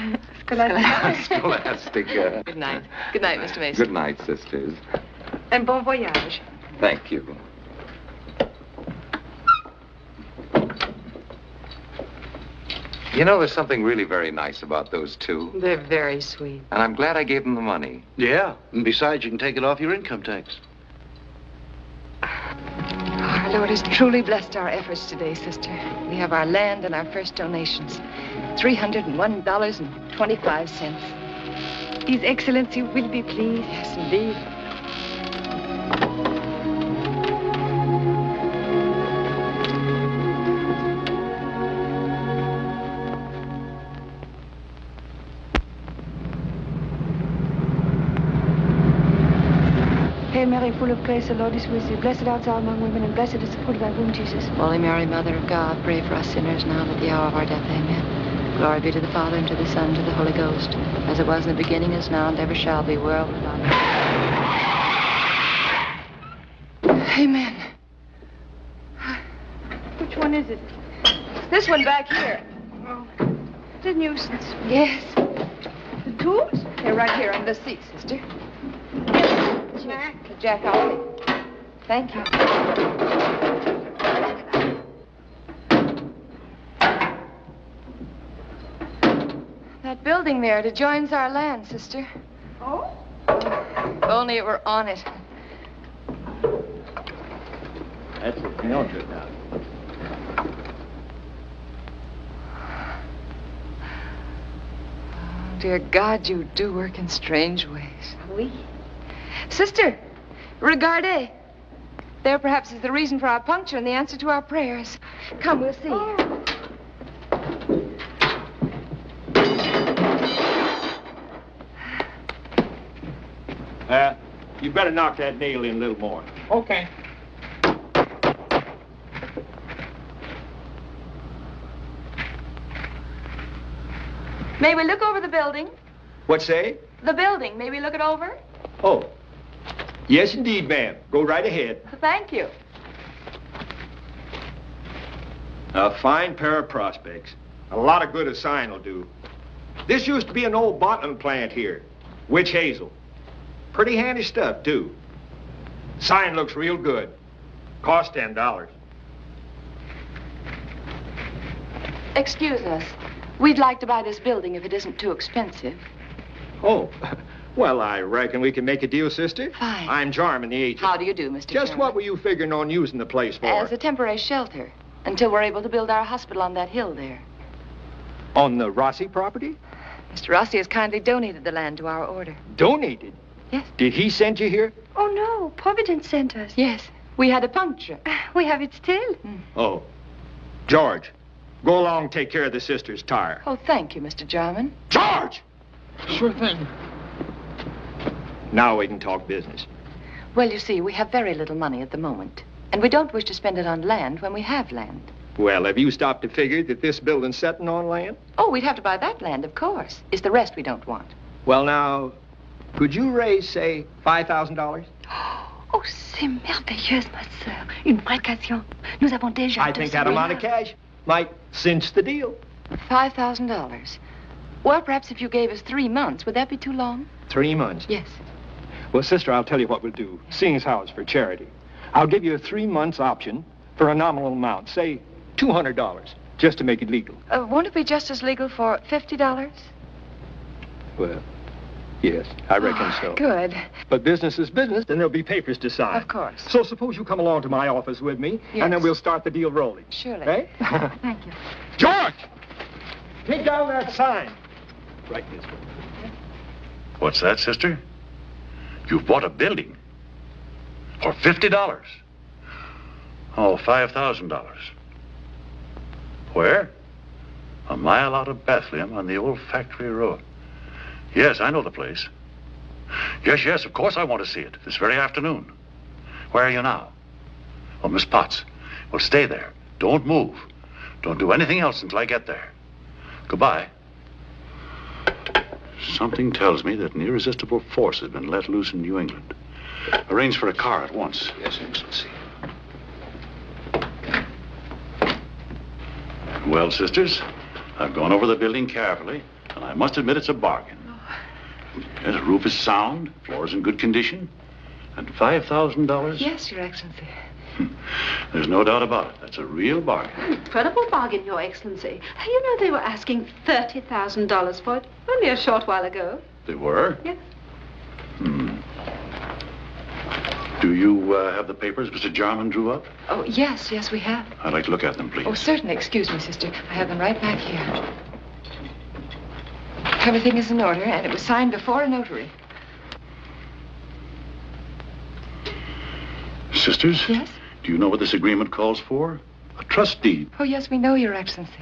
Scholastic. Good night. Good night, Mr. Mason. Good night, sisters. Un bon voyage. Thank you. You know, there's something really very nice about those two. They're very sweet. And I'm glad I gave them the money. Yeah, and besides, you can take it off your income tax. Our Lord has truly blessed our efforts today, sister. We have our land and our first donations. $301.25. His Excellency will be pleased. Yes, indeed. Hail Mary, full of grace, the Lord is with you. Blessed art thou among women, and blessed is the fruit of thy womb, Jesus. Holy Mary, Mother of God, pray for us sinners now and at the hour of our death. Amen. Glory be to the Father, and to the Son, and to the Holy Ghost, as it was in the beginning, is now, and ever shall be, world without end. Amen. Which one is it? This one back here. Oh, it's a nuisance. Yes. The tools? They're right here on the seat, sister. Jack, I'll take. Thank you. That building there, it adjoins our land, sister. Oh? If only it were on it. That's a Mildred now. Oh, dear God, you do work in strange ways. Oui. Sister, regardez. There perhaps is the reason for our puncture and the answer to our prayers. Come, we'll see. Oh. You better knock that nail in a little more. Okay. May we look over the building? What say? The building, may we look it over? Oh. Yes, indeed, ma'am. Go right ahead. Thank you. A fine pair of prospects. A lot of good a sign will do. This used to be an old bottling plant here. Witch hazel. Pretty handy stuff, too. Sign looks real good. Cost $10. Excuse us. We'd like to buy this building if it isn't too expensive. Oh, well, I reckon we can make a deal, sister. Fine. I'm Jarman, the agent. How do you do, Mr. Just Chairman? what were you figuring on using the place for? As a temporary shelter, until we're able to build our hospital on that hill there. On the Rossi property? Mr. Rossi has kindly donated the land to our order. Donated? Yes. Did he send you here? Oh, no. Providence sent us. Yes. We had a puncture. We have it still. Oh. George, go along and take care of the sister's tire. Oh, thank you, Mr. Jarman. George! Sure thing. Now we can talk business. Well, you see, we have very little money at the moment. And we don't wish to spend it on land when we have land. Well, have you stopped to figure that this building's setting on land? Oh, we'd have to buy that land, of course. It's the rest we don't want. Well, now, could you raise, say, $5,000? Oh, c'est merveilleuse, ma sœur. Une vraie occasion. Nous avons déjà... I think that amount of cash might cinch the deal. $5,000. Well, perhaps if you gave us 3 months, would that be too long? 3 months? Yes. Well, sister, I'll tell you what we'll do, seeing as how it's for charity. I'll give you a 3 months option for a nominal amount, say $200, just to make it legal. Won't it be just as legal for $50? Well, yes, I reckon so. Good. But business is business, and there'll be papers to sign. Of course. So suppose you come along to my office with me, and then we'll start the deal rolling. Surely. Eh? Thank you. George! Take down that sign. Right this way. What's that, sister? You've bought a building for $50. Oh, $5,000. Where? A mile out of Bethlehem on the old factory road. Yes, I know the place. Yes, yes, of course I want to see it. This very afternoon. Where are you now? Oh, Miss Potts. Well, stay there. Don't move. Don't do anything else until I get there. Goodbye. Something tells me that an irresistible force has been let loose in New England. Arrange for a car at once. Yes, Excellency. Well, sisters, I've gone over the building carefully, and I must admit it's a bargain. Yes, the roof is sound, floor is in good condition, and $5,000? Yes, Your Excellency. There's no doubt about it. That's a real bargain. Incredible bargain, Your Excellency. You know they were asking $30,000 for it only a short while ago. They were? Yes. Do you have the papers Mr. Jarman drew up? Oh, yes, yes, we have. I'd like to look at them, please. Oh, certainly. Excuse me, sister. I have them right back here. Everything is in order, and it was signed before a notary. Sisters? Yes? Do you know what this agreement calls for? A trust deed. Oh, yes, we know, Your Excellency.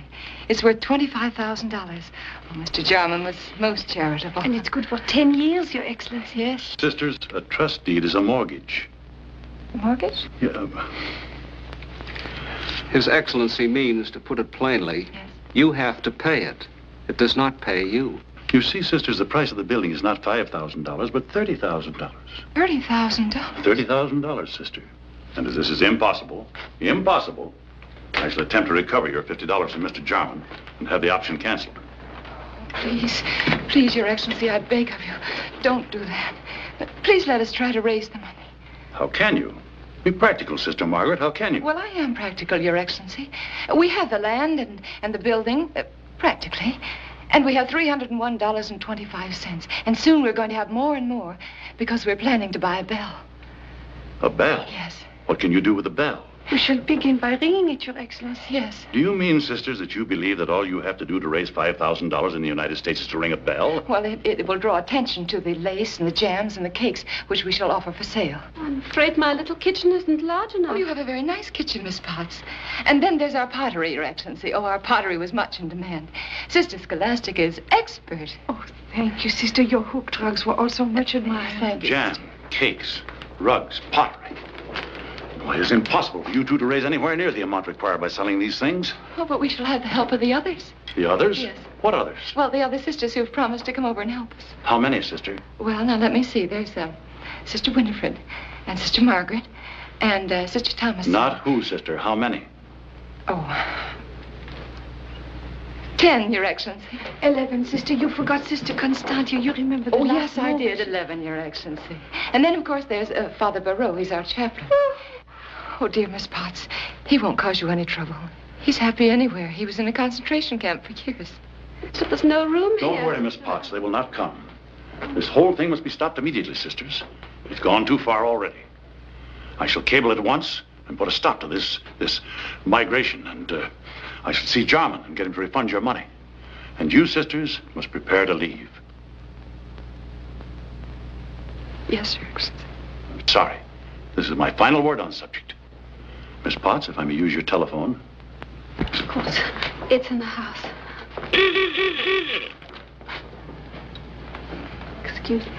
It's worth $25,000. Oh, Mr. Jarman was most charitable. And it's good for 10 years, Your Excellency. Yes. Sisters, a trust deed is a mortgage. Mortgage? Yeah. His Excellency means, to put it plainly, you have to pay it. It does not pay you. You see, sisters, the price of the building is not $5,000, but $30,000. $30,000? $30,000, sister. And as this is impossible, I shall attempt to recover your $50 from Mr. Jarman and have the option canceled. Please, please, Your Excellency, I beg of you, don't do that. Please let us try to raise the money. How can you? Be practical, Sister Margaret. How can you? Well, I am practical, Your Excellency. We have the land and the building, practically. And we have $301.25. And soon we're going to have more and more because we're planning to buy a bell. A bell? Yes. What can you do with a bell? We shall begin by ringing it, Your Excellency. Yes. Do you mean, sisters, that you believe that all you have to do to raise $5,000 in the United States is to ring a bell? Well, it will draw attention to the lace and the jams and the cakes, which we shall offer for sale. I'm afraid my little kitchen isn't large enough. Oh, you have a very nice kitchen, Miss Potts. And then there's our pottery, Your Excellency. Oh, our pottery was much in demand. Sister Scholastica is expert. Oh, thank you, sister. Your hooked rugs were also much admired. Thank you. Jam, cakes, rugs, pottery. Well, it's impossible for you two to raise anywhere near the amount required by selling these things. Oh, but we shall have the help of the others. The others? Yes. What others? Well, the other sisters who've promised to come over and help us. How many, sister? Well, now, let me see. There's Sister Winifred and Sister Margaret and Sister Thomas. Not who, sister. How many? Oh. 10, Your Excellency. 11, sister. You forgot Sister Constantia. You remember the Oh, last yes, I moment. did. 11, Your Excellency. And then, of course, there's Father Barreau. He's our chaplain. Oh, dear Miss Potts, he won't cause you any trouble. He's happy anywhere. He was in a concentration camp for years. So there's no room here. Don't worry, Miss Potts. They will not come. This whole thing must be stopped immediately, sisters. It's gone too far already. I shall cable at once and put a stop to this migration. And I shall see Jarman and get him to refund your money. And you, sisters, must prepare to leave. Yes, Your Excellency. Sorry. This is my final word on the subject. Miss Potts, if I may use your telephone. Of course. It's in the house. Excuse me.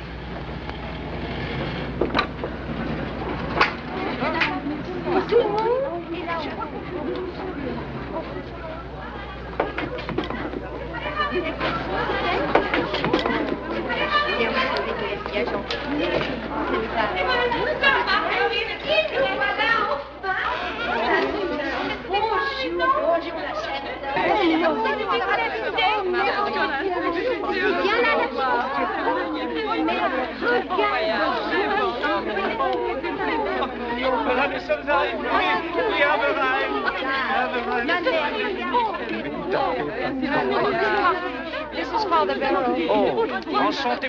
This is Father Barreau. Oh, enchanté.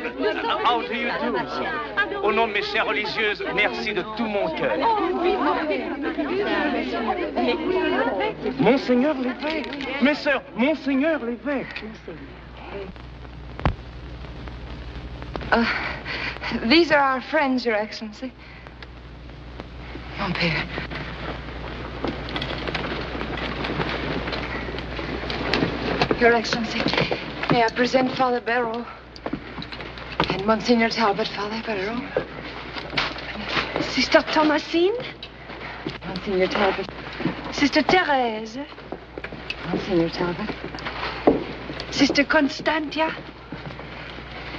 How do you do, sir? Au nom de mes chères religieuses, merci de tout mon cœur. Monseigneur l'évêque. Mes sœurs, Monseigneur l'évêque. These are our friends, Your Excellency. Mon père. Your Excellency, may I present Father Barreau? And Monsignor Talbot, Father Barrow. Sister Thomasine. Monsignor Talbot. Sister Therese. Monsignor Talbot. Sister Constantia.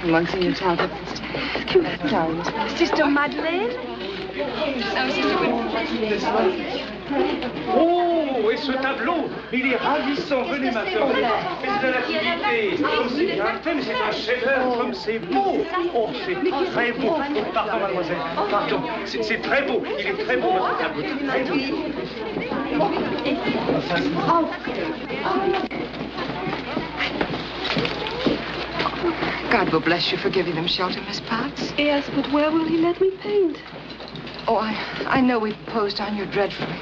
Monsignor Talbot. Sorry, Sister Madeleine. Oh, et ce tableau, il est ravissant. Venez maintenant. C'est de l'activité. C'est un thème, c'est un chef-d'œuvre, comme c'est beau. Oh, c'est très beau. Oh, pardon, mademoiselle. Pardon. C'est très beau. Il est très beau, votre tableau. Très beau. God will bless you for giving them shelter, Miss Potts. Yes, but where will he let me paint? Oh, I know we've imposed on you dreadfully.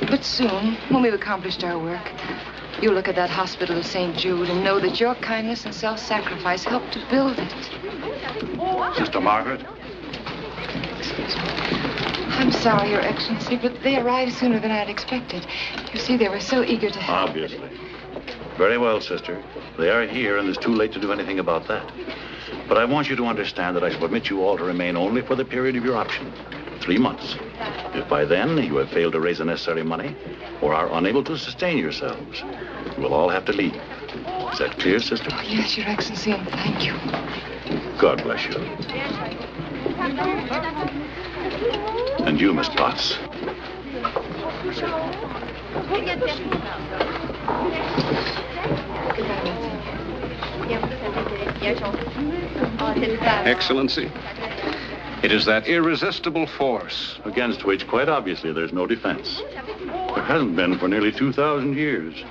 But soon, when we've accomplished our work, you'll look at that hospital of St. Jude and know that your kindness and self-sacrifice helped to build it. Sister Margaret? I'm sorry, Your Excellency, but they arrived sooner than I'd expected. You see, they were so eager to help. Obviously. Very well, sister. They are here, and it's too late to do anything about that. But I want you to understand that I shall permit you all to remain only for the period of your option, 3 months. If by then you have failed to raise the necessary money or are unable to sustain yourselves, you will all have to leave. Is that clear, sister? Oh, yes, Your Excellency, and thank you. God bless you. And you, Miss Potts. Excellency, it is that irresistible force against which, quite obviously, there's no defense. There hasn't been for nearly 2,000 years.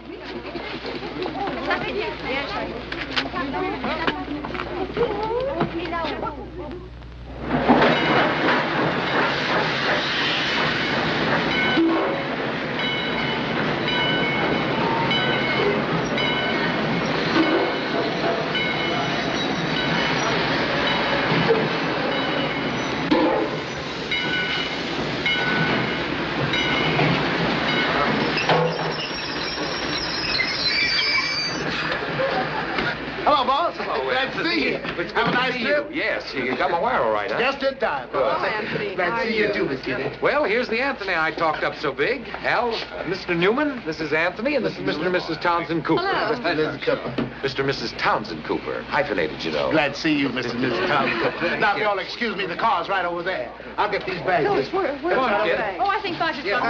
Hello, boss. Glad to see you. Have a nice trip? Yes, you got my wire all right, huh? Just in time. Good. Glad to see you, too, Miss Kitty. Well, here's the Anthony I talked up so big. Hal, Mr. Newman, this is Anthony, and this is Mr. and Mrs. Townsend Cooper. Hello. Mrs. Cooper. Mr. and Mrs. Townsend Cooper. Hyphenated, you know. Glad to see you, Mr. and Mrs. Townsend Cooper. Now, if you'll excuse me, the car's right over there. I'll get these bags. Where's Come on, kid. Oh, I think Bodger's gone.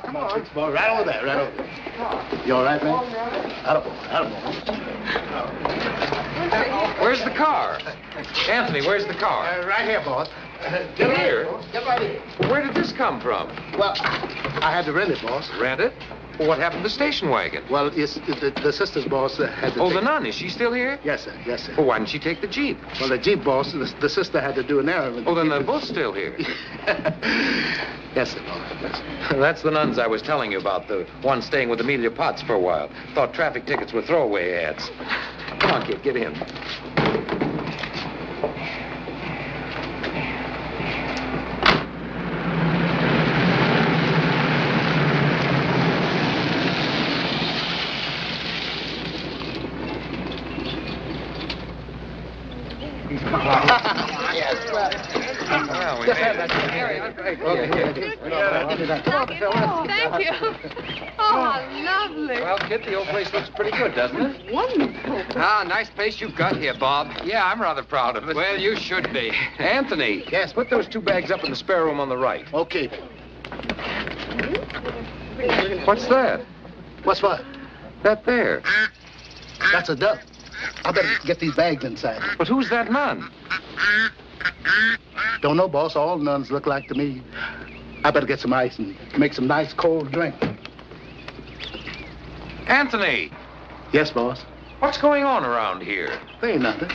Come on. Boy, right over there, right over there. You all right, man? Attaboy. Where's the car? Anthony, where's the car? Right here, boss. Get here? Get right here. Where did this come from? Well, I had to rent it, boss. Rent it? Well, what happened to the station wagon? Well, it's the sister's boss had to Oh, the nun, is she still here? Yes, sir. Yes, sir. Well, why didn't she take the Jeep? Well, the Jeep boss, the sister had to do an errand. Oh, then they're both still here. Yes, sir, boss. Yes, sir. That's the nuns I was telling you about, the one staying with Amelia Potts for a while. Thought traffic tickets were throwaway ads. Come on, kid, get in. Well, thank you. Oh, how lovely. Well, kid, the old place looks pretty good, doesn't it? Wonderful. Ah, nice place you've got here, Bob. Yeah, I'm rather proud of it. Well, you should be. Anthony. Yes? Put those 2 bags up in the spare room on the right. Okay. What's that? What's what? That there. That's a duck. I better get these bags inside. But who's that nun? Don't know, boss. All nuns look like to me. I better get some ice and make some nice cold drink. Anthony! Yes, boss? What's going on around here? There ain't nothing.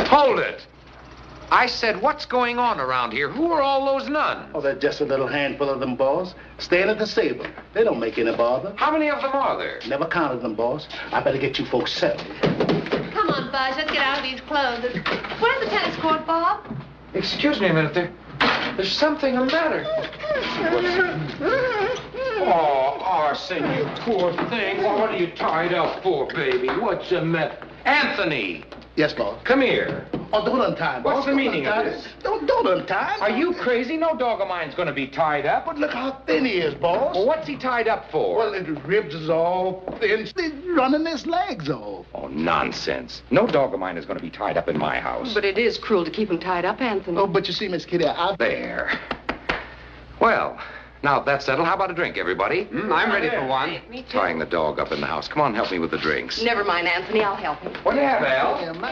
Hold it! I said, what's going on around here? Who are all those nuns? Oh, they're just a little handful of them, boss. Staying at the stable. They don't make any bother. How many of them are there? Never counted them, boss. I better get you folks settled. Come on, Buzz. Let's get out of these clothes. Where's the tennis court, Bob? Excuse me a minute there. There's something the matter. Oh, Arson, you poor thing. Well, what are you tied up for, baby? What's the matter? Anthony! Yes, boss. Come here. Oh, don't untie him. What's the meaning of this? Don't untie him. Are you crazy? No dog of mine's going to be tied up. But look how thin he is, boss. Well, what's he tied up for? Well, his ribs is all thin. He's running his legs off. Oh, nonsense. No dog of mine is going to be tied up in my house. But it is cruel to keep him tied up, Anthony. Oh, but you see, Miss Kitty, There. Well, now that's settled. How about a drink, everybody? I'm ready for one. Me too. Tying the dog up in the house. Come on, help me with the drinks. Never mind, Anthony. I'll help him. What do you have, Al? Yeah, man,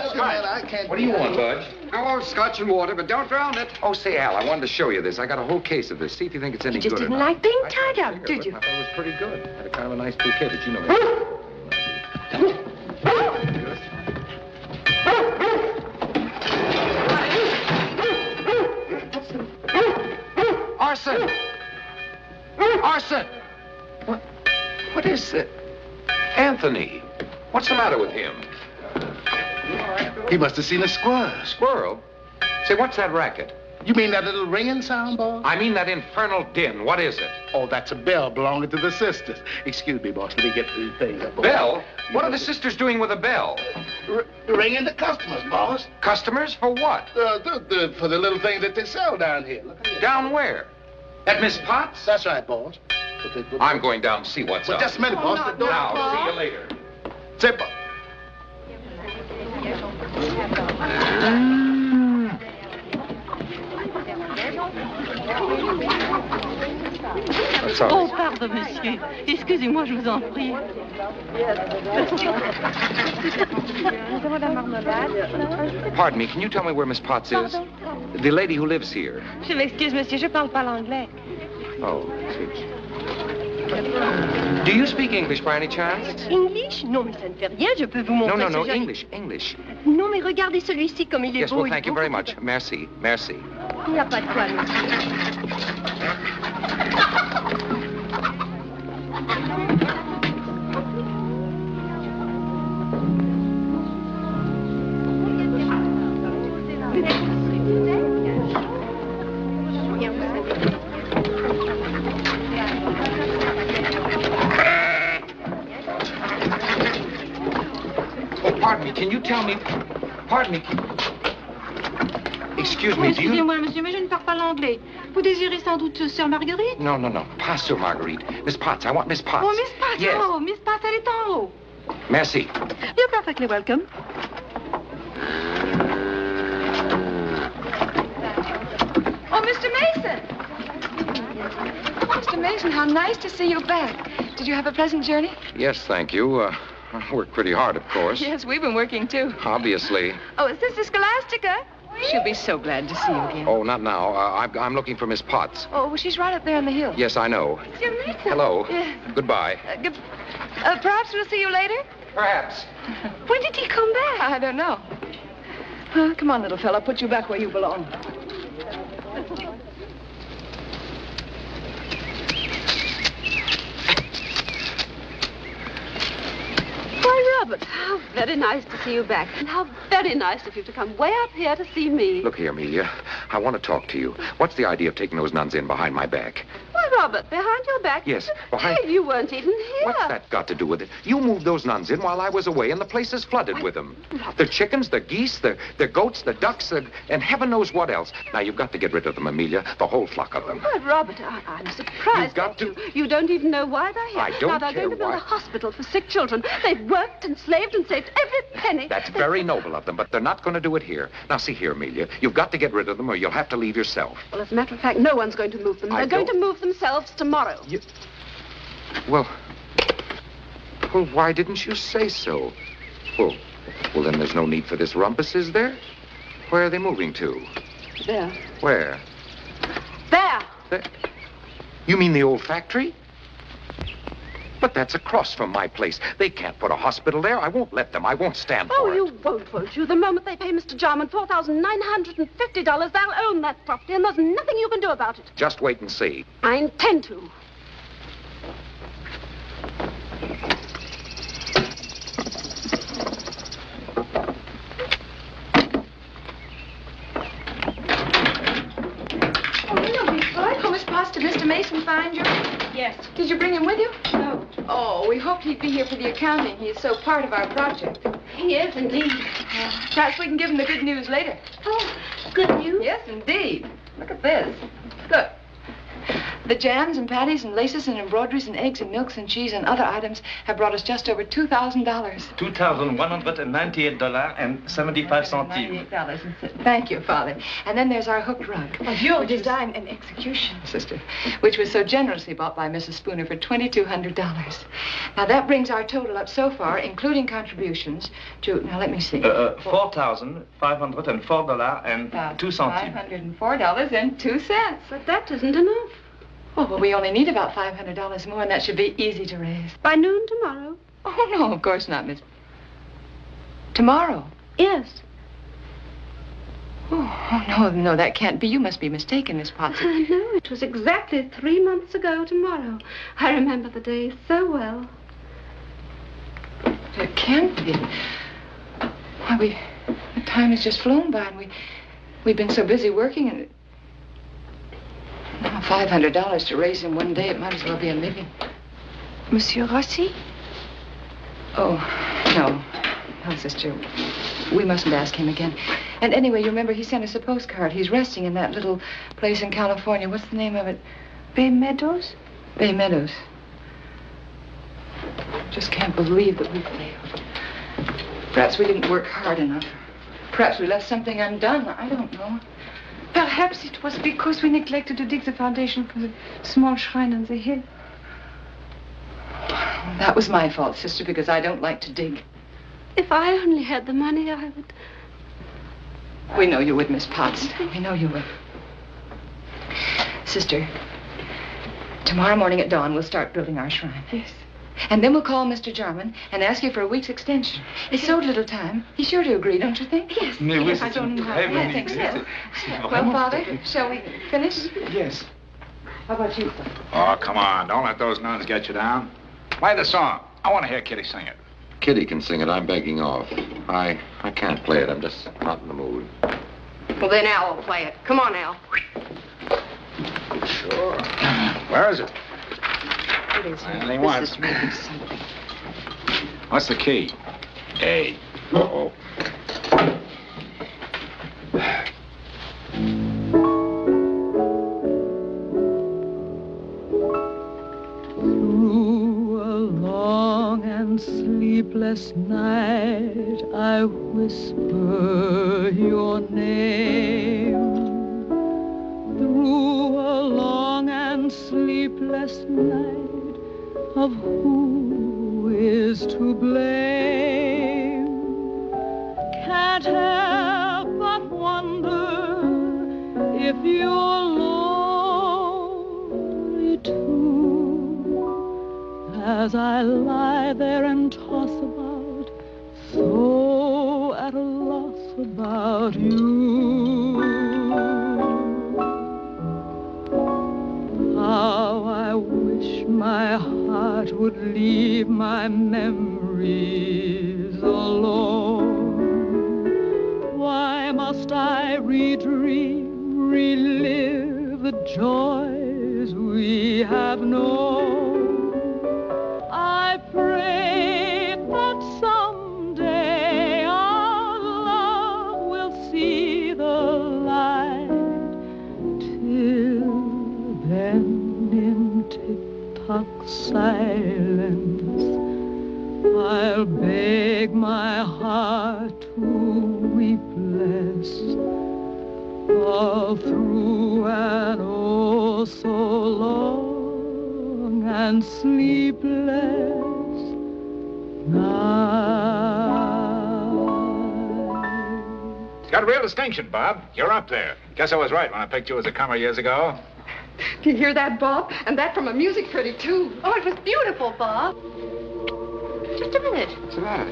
I can't. What do you want, Bud? Oh, scotch and water, but don't drown it. Oh, say, Al, I wanted to show you this. I got a whole case of this. See if you think it's any You just good or didn't not. like being I tied tried up, to did figure, you? but I thought it was pretty good. Had a kind of a nice bouquet, but you know me. Arson! Arson! What is it? Anthony, what's the matter with him? He must have seen a squirrel. Squirrel? Say, what's that racket? You mean that little ringing sound, boss? I mean that infernal din. What is it? Oh, that's a bell belonging to the sisters. Excuse me, boss. Let me get the thing up. Bell? What are the sisters doing with a bell? Ringing the customers, boss. Customers? For what? For the little thing that they sell down here. Look here. Down where? At Miss Potts? That's right, boss. I'm going down to see what's up. Just a minute, boss. Now, see you later. Say, boss. Sorry. Oh, pardon, monsieur. Excusez-moi, je vous en prie. Pardon me, can you tell me where Miss Potts is? The lady who lives here. Je m'excuse, monsieur, je parle pas l'anglais. Oh, do you speak English by any chance? English? Non, mais ça ne fait rien, je peux vous montrer. No, ce joli- English. Non, mais regardez celui-ci comme il est Yes, beau. well, thank you very much. Merci. Il n'y a pas de quoi, monsieur. Pardon me, can you tell me... Pardon me. Excuse me, do you... Excusez-moi, monsieur, mais je ne parle pas l'anglais. Vous désirez sans doute Sœur Marguerite? No. Pas Sir Marguerite. Miss Potts. I want Miss Potts. Oh, Miss Potts, Yes. oh, Miss Potts, elle est en haut. Merci. You're perfectly welcome. Oh, Mr. Mason! Mr. Mason, how nice to see you back. Did you have a pleasant journey? Yes, thank you. I worked pretty hard, of course. Yes, we've been working, too. Obviously. Oh, is Sister Scholastica? She'll be so glad to see you again. Oh, not now. I'm looking for Miss Potts. Oh, well, she's right up there on the hill. Yes, I know. Mr. Mason. Hello. Yeah. Goodbye. Perhaps we'll see you later? Perhaps. When did he come back? I don't know. Come on, little fella. Put you back where you belong. Why, Robert, how very nice to see you back. And how very nice of you to come way up here to see me. Look here, Amelia. I want to talk to you. What's the idea of taking those nuns in behind my back? Why, Robert, behind your back? Yes, behind... Dave, you weren't even here. What's that got to do with it? You moved those nuns in while I was away, and the place is flooded with them. The chickens, the geese, the goats, the ducks, and heaven knows what else. Now, you've got to get rid of them, Amelia. The whole flock of them. Why, Robert, I'm surprised. You've got to... You don't even know why they're here. I don't Now, they're care going to build why. a hospital for sick children. They've worked and slaved and saved every penny. That's very noble of them, but they're not going to do it here. Now, see here, Amelia. You've got to get rid of them, or you'll have to leave yourself. Well, as a matter of fact, no one's going to move them. They're going to move themselves tomorrow. Well, why didn't you say so? Well, then there's no need for this rumpus, is there? Where are they moving to? There. Where? There. You mean the old factory? But that's across from my place. They can't put a hospital there. I won't let them. I won't stand for it. Oh, you won't you? The moment they pay Mr. Jarman $4,950, they'll own that property, and there's nothing you can do about it. Just wait and see. I intend to. fine, Joe? Yes. Did you bring him with you? No. Oh, we hoped he'd be here for the accounting. He is so part of our project. He is, indeed. Perhaps we can give him the good news later. Oh, good news? Yes, indeed. Look at this. Look. The jams and patties and laces and embroideries and eggs and milks and cheese and other items have brought us just over $2,000. $2,198.75. Thank you, Father. And then there's our hooked rug. Of your design and execution. Sister, which was so generously bought by Mrs. Spooner for $2,200. Now, that brings our total up so far, including contributions, to, now let me see. $4,504.02. $504.02. But that isn't enough. Oh, well, we only need about $500 more, and that should be easy to raise. By noon tomorrow? Oh, no, of course not, Miss. Tomorrow? Yes. Oh, no, that can't be. You must be mistaken, Miss Potts. No, it was exactly 3 months ago tomorrow. I remember the day so well. It can't be. Why, the time has just flown by, and we've been so busy working, and now $500 to raise in one day, it might as well be a million. Monsieur Rossi? Oh, no, sister. We mustn't ask him again. And anyway, you remember he sent us a postcard. He's resting in that little place in California. What's the name of it? Bay Meadows? Bay Meadows. Just can't believe that we failed. Perhaps we didn't work hard enough. Perhaps we left something undone. I don't know. Perhaps it was because we neglected to dig the foundation for the small shrine on the hill. That was my fault, sister, because I don't like to dig. If I only had the money, I would... We know you would, Miss Potts. We know you would. Sister, tomorrow morning at dawn, we'll start building our shrine. Yes. And then we'll call Mr. Jarman and ask you for a week's extension. It's so little time. He's sure to agree, don't you think? Yes. Yes, I don't know. I think so. Well, Father, shall we finish? Yes. How about you, sir? Oh, come on. Don't let those nuns get you down. Play the song. I want to hear Kitty sing it. Kitty can sing it. I'm begging off. I can't play it. I'm just not in the mood. Well, then Al will play it. Come on, Al. Sure. Where is it? It is. Anything once. This is really something. What's the key? A. Uh-oh. Through a long and sleepless night, I whisper your name. Through a long and sleepless night, of who is to blame. Can't help but wonder if you're lonely too, as I lie there and toss about, so at a loss about you. How I wish my heart would leave my memories alone. Why must I redream, relive the joys we have known? I pray that someday our love will see the light. Till then, in tick-tock silence, I'll beg my heart to weep less, all through an oh so long and sleepless night. Got a real distinction, Bob. You're up there. Guess I was right when I picked you as a comer years ago. Do you hear that, Bob? And that from a music critic, too. Oh, it was beautiful, Bob. Just a minute. What's the matter?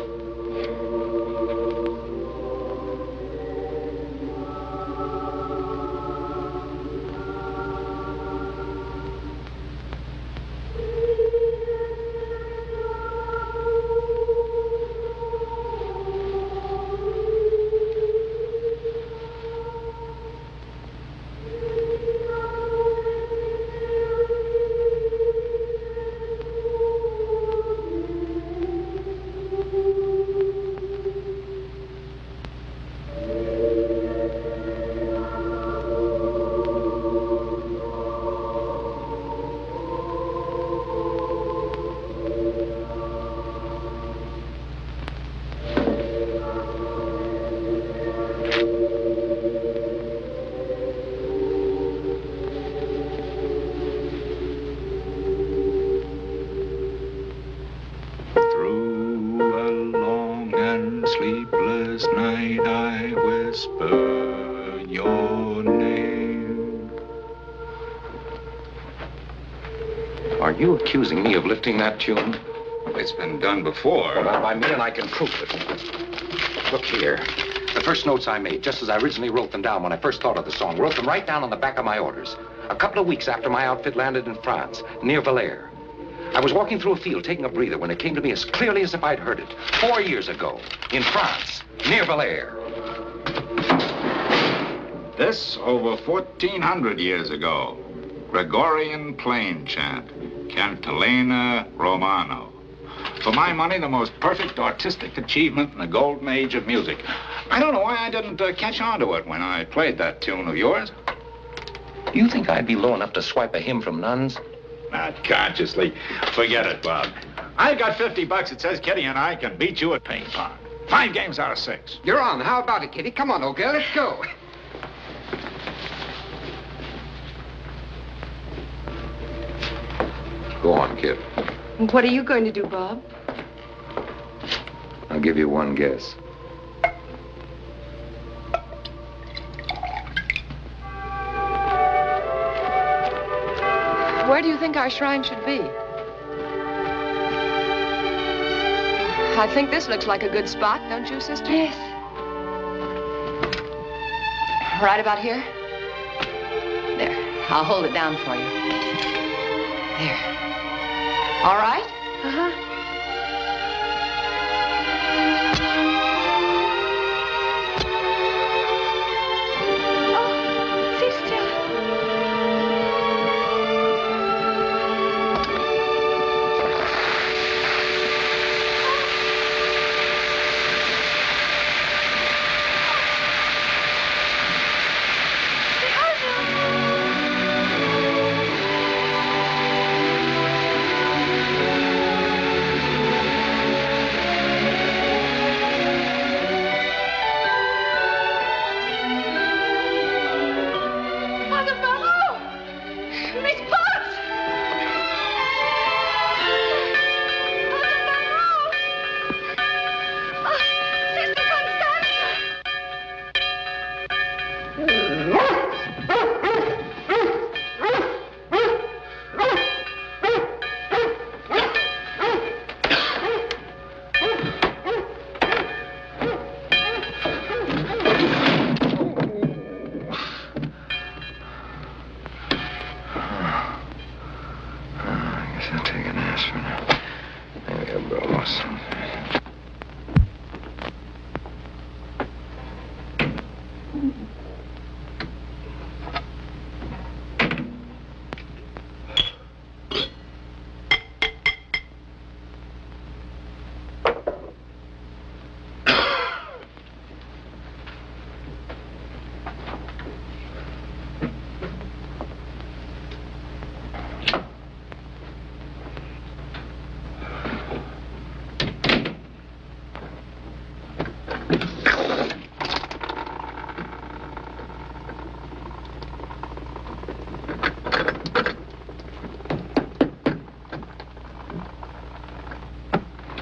sleepless night I whisper your name. Are you accusing me of lifting that tune? Well, it's been done before. Well, by me, and I can prove it. Look here. The first notes I made, just as I originally wrote them down when I first thought of the song, wrote them right down on the back of my orders. A couple of weeks after my outfit landed in France, near Valère. I was walking through a field taking a breather when it came to me as clearly as if I'd heard it 4 years ago, in France, near Valère. This over 1,400 years ago. Gregorian plain chant, Cantilena Romano. For my money, the most perfect artistic achievement in the golden age of music. I don't know why I didn't catch on to it when I played that tune of yours. You think I'd be low enough to swipe a hymn from nuns? Not consciously. Forget it, Bob. I've got $50 that says Kitty and I can beat you at ping pong. 5 games out of 6. You're on. How about it, Kitty? Come on, old girl, let's go. Go on, kid. What are you going to do, Bob? I'll give you one guess. Where do you think our shrine should be? I think this looks like a good spot, don't you, sister? Yes. Right about here? There. I'll hold it down for you. There. All right? Uh-huh. Oh, sister.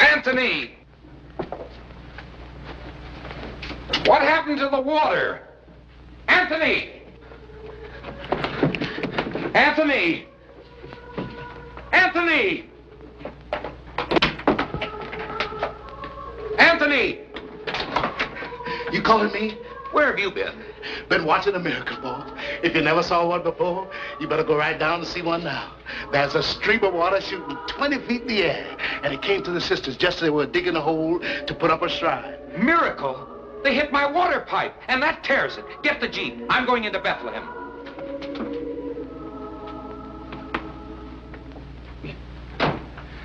Anthony! What happened to the water? Anthony! Anthony! Anthony! Anthony! You calling me? Where have you been? Been watching a miracle, boy. If you never saw one before, you better go right down and see one now. There's a stream of water shooting 20 feet in the air, and it came to the sisters just as they were digging a hole to put up a shrine. Miracle? They hit my water pipe, and that tears it. Get the Jeep. I'm going into Bethlehem.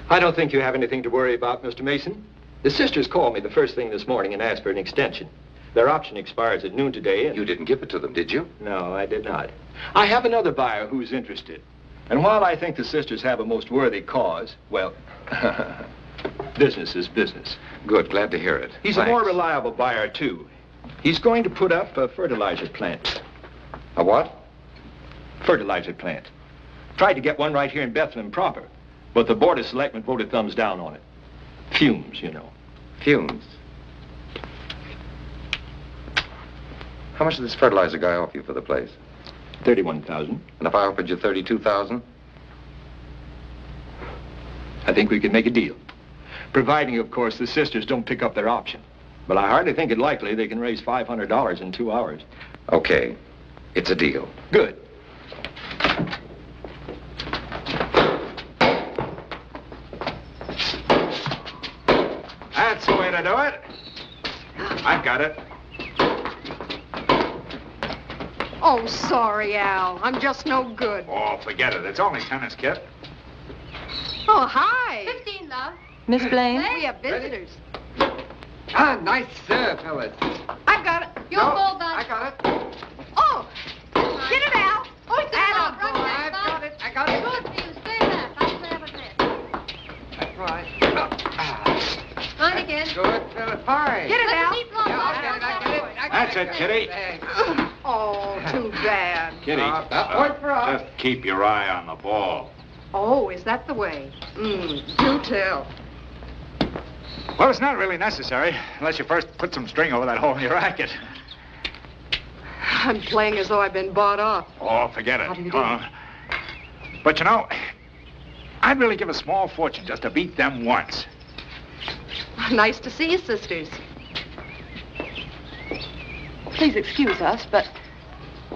I don't think you have anything to worry about, Mr. Mason. The sisters called me the first thing this morning and asked for an extension. Their option expires at noon today, and... You didn't give it to them, did you? No, I did not. I have another buyer who's interested. And while I think the sisters have a most worthy cause, well, business is business. Good, glad to hear it. He's a more reliable buyer, too. He's going to put up a fertilizer plant. A what? Fertilizer plant. Tried to get one right here in Bethlehem proper, but the Board of Selectmen voted thumbs down on it. Fumes, you know. Fumes? How much did this fertilizer guy offer you for the place? $31,000. And if I offered you $32,000? I think we could make a deal. Providing, of course, the sisters don't pick up their option. But I hardly think it likely they can raise $500 in 2 hours. Okay. It's a deal. Good. That's the way to do it. I've got it. Oh, sorry, Al. I'm just no good. Oh, forget it. It's only tennis, kid. Oh, hi. 15, love. Miss Blaine? We have visitors. Ah, nice serve, fellas. I've got it. Your ball, Bud. I got it. Oh, get it, Al. Oh, it's Atta Run boy, back, I've Bud. got it. I got it. Good for you. Stay back. I'll play up a net. That's right. Mine again. Good, fellas. Fine. Get it, Let Al. the deep long Yeah, ball. I get it, I get it. I get That's it, Kitty. Thanks. Oh, too bad. Kitty, point for us. just keep your eye on the ball. Oh, is that the way? Do tell. Well, it's not really necessary, unless you first put some string over that hole in your racket. I'm playing as though I've been bought off. Oh, forget it. How do you do? But you know, I'd really give a small fortune just to beat them once. Nice to see you, sisters. Please excuse us, but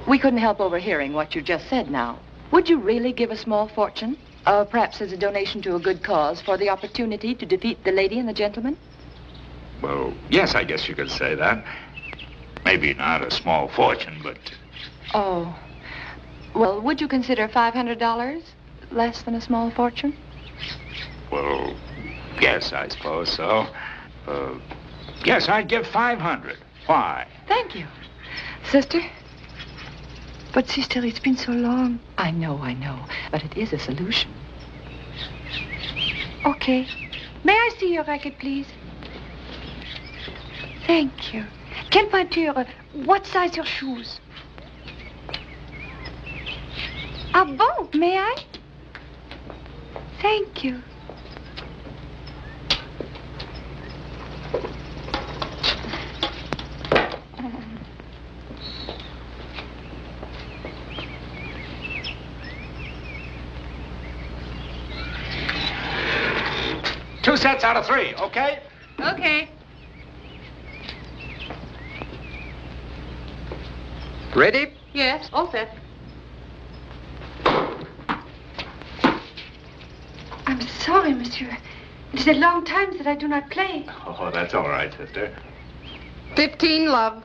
we couldn't help overhearing what you just said now. Would you really give a small fortune? Perhaps as a donation to a good cause for the opportunity to defeat the lady and the gentleman? Well, yes, I guess you could say that. Maybe not a small fortune, but... Oh. Well, would you consider $500 less than a small fortune? Well, yes, I suppose so. Yes, I'd give 500. Why? Thank you. Sister? But sister, it's been so long. I know. But it is a solution. Okay. May I see your racket, please? Thank you. Quelle pointure? What size your shoes? Ah bon? May I? Thank you. Two sets out of 3, okay? Okay. Ready? Yes, all set. I'm sorry, monsieur. It is a long time that I do not play. Oh, that's all right, sister. 15, love.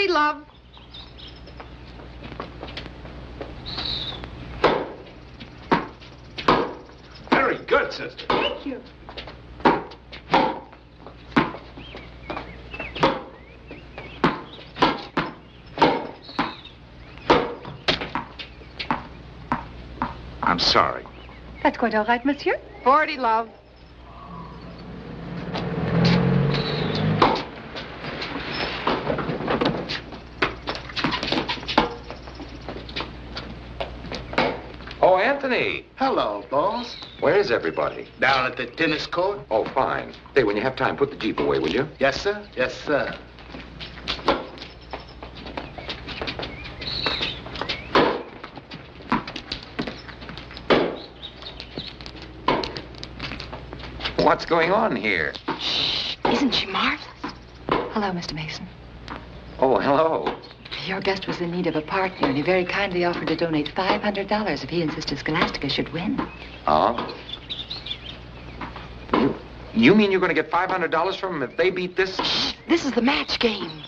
Love. Very good, sister. Thank you. I'm sorry. That's quite all right, monsieur. 40, love. Oh, Anthony. Hello, boss. Where is everybody? Down at the tennis court. Oh, fine. Hey, when you have time, put the Jeep away, will you? Yes, sir. Yes, sir. What's going on here? Shh. Isn't she marvelous? Hello, Mr. Mason. Oh, hello. Your guest was in need of a partner, and he very kindly offered to donate $500 if he and Sister Scholastica should win. Oh? You mean you're going to get $500 from them if they beat this? Shh. This is the match game.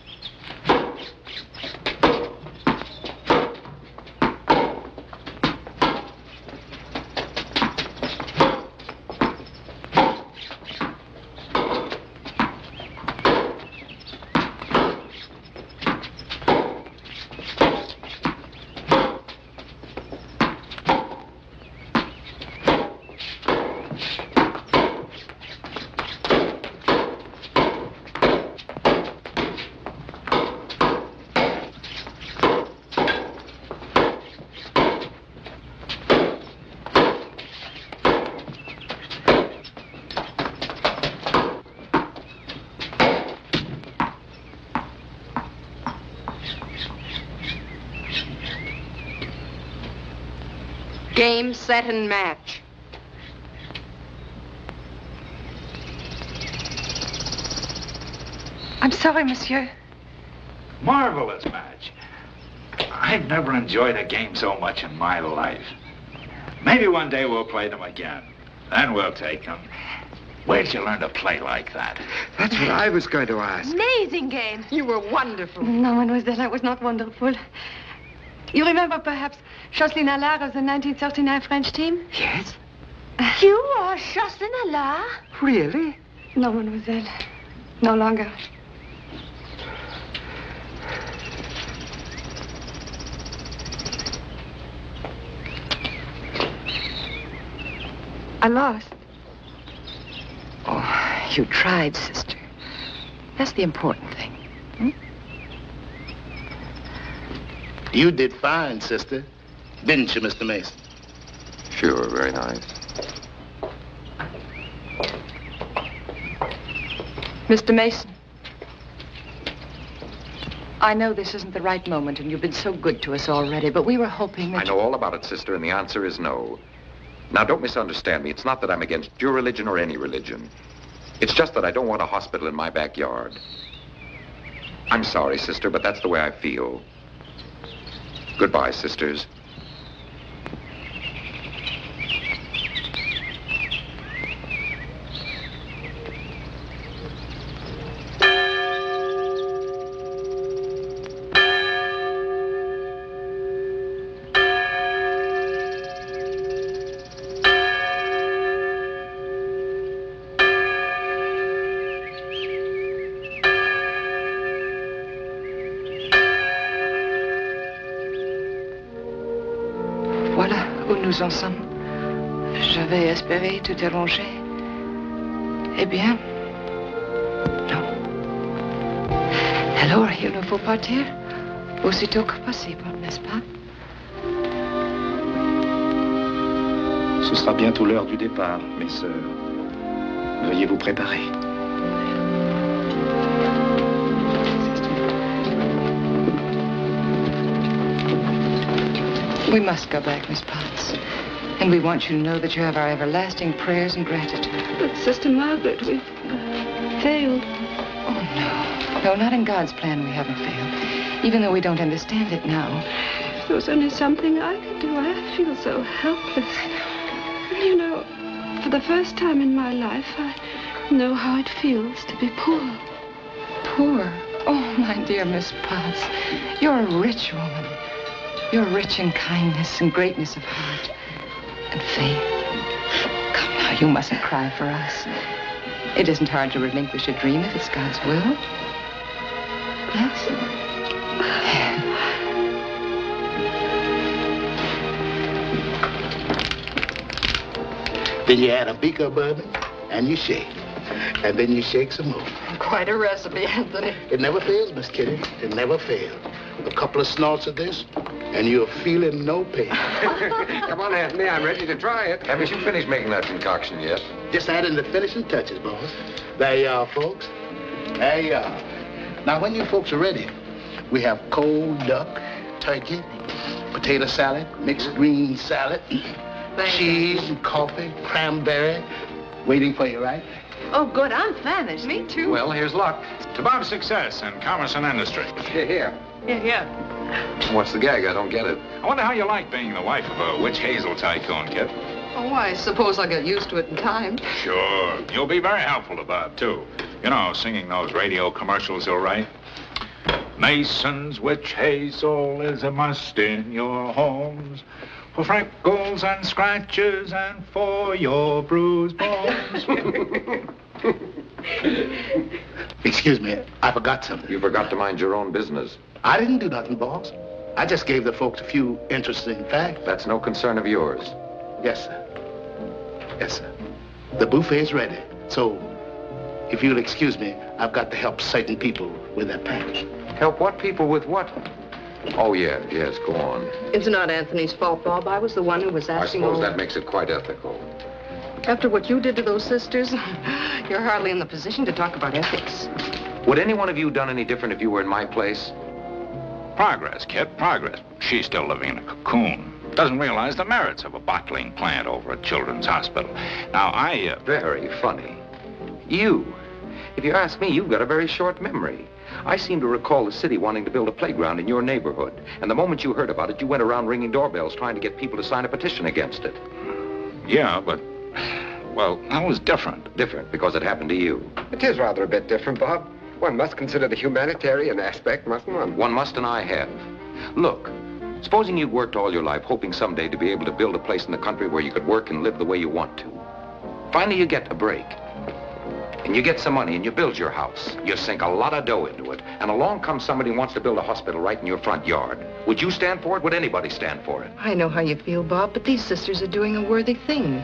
Game, set, and match. I'm sorry, monsieur. Marvelous match. I've never enjoyed a game so much in my life. Maybe one day we'll play them again. Then we'll take them. Where'd you learn to play like that? That's what I was going to ask. Amazing game. You were wonderful. No, mademoiselle, I was not wonderful. You remember perhaps Jocelyn Allard of the 1939 French team? Yes. You are Jocelyn Allard? Really? No, mademoiselle. No longer. I lost. Oh, you tried, sister. That's the important thing. Hmm? You did fine, sister. Didn't you, Mr. Mason? Sure, very nice. Mr. Mason, I know this isn't the right moment, and you've been so good to us already, but we were hoping that I know all about it, sister, and the answer is no. Now, don't misunderstand me. It's not that I'm against your religion or any religion. It's just that I don't want a hospital in my backyard. I'm sorry, sister, but that's the way I feel. Goodbye, sisters. Nous en sommes. J'avais espéré tout arranger. Eh bien, non. Alors, il nous faut partir aussitôt que possible, n'est-ce pas? Ce sera bientôt l'heure du départ, mes sœurs. Veuillez vous préparer. We must go back, Miss Potts. And we want you to know that you have our everlasting prayers and gratitude. But, Sister Margaret, we've failed. Oh, no. No, not in God's plan we haven't failed. Even though we don't understand it now. If there was only something I could do, I feel so helpless. You know, for the first time in my life, I know how it feels to be poor. Poor? Oh, my dear Miss Potts, you're a rich woman. You're rich in kindness and greatness of heart and faith. Come now, you mustn't cry for us. It isn't hard to relinquish a dream if it's God's will. Yes? Then you add a beaker of bourbon, and you shake. And then you shake some more. Quite a recipe, Anthony. It never fails, Miss Kitty. It never fails. A couple of snorts of this, and you're feeling no pain. Come on, Anthony, I'm ready to try it. Haven't you finished making that concoction yet? Just adding the finishing touches, boss. There you are, folks. There you are. Now, when you folks are ready, we have cold duck, turkey, potato salad, mixed green salad, cheese and coffee, cranberry, waiting for you, right? Oh, good. I'm famished. Me too. Well, here's luck. To Bob's success in commerce and industry. Here. Yeah. What's the gag? I don't get it. I wonder how you like being the wife of a witch hazel tycoon, kid. Oh, I suppose I'll get used to it in time. Sure. You'll be very helpful to Bob, too. You know, singing those radio commercials he'll write. Mason's witch hazel is a must in your homes. For freckles and scratches and for your bruised bones. Excuse me, I forgot something. You forgot to mind your own business. I didn't do nothing, boss. I just gave the folks a few interesting facts. That's no concern of yours. Yes, sir. Yes, sir. The buffet's ready. So, if you'll excuse me, I've got to help certain people with that package. Help what people with what? Oh, yes, go on. It's not Anthony's fault, Bob. I was the one who was asking. I suppose that makes it quite ethical. After what you did to those sisters, you're hardly in the position to talk about ethics. Would any one of you done any different if you were in my place? Progress, kid, progress. She's still living in a cocoon. Doesn't realize the merits of a bottling plant over a children's hospital. Now, Very funny. You. If you ask me, you've got a very short memory. I seem to recall the city wanting to build a playground in your neighborhood. And the moment you heard about it, you went around ringing doorbells trying to get people to sign a petition against it. Yeah, but, well, that was different. Different because it happened to you. It is rather a bit different, Bob. One must consider the humanitarian aspect, mustn't one? One must, and I have. Look, supposing you worked all your life hoping someday to be able to build a place in the country where you could work and live the way you want to. Finally, you get a break. And you get some money and you build your house. You sink a lot of dough into it. And along comes somebody who wants to build a hospital right in your front yard. Would you stand for it? Would anybody stand for it? I know how you feel, Bob, but these sisters are doing a worthy thing.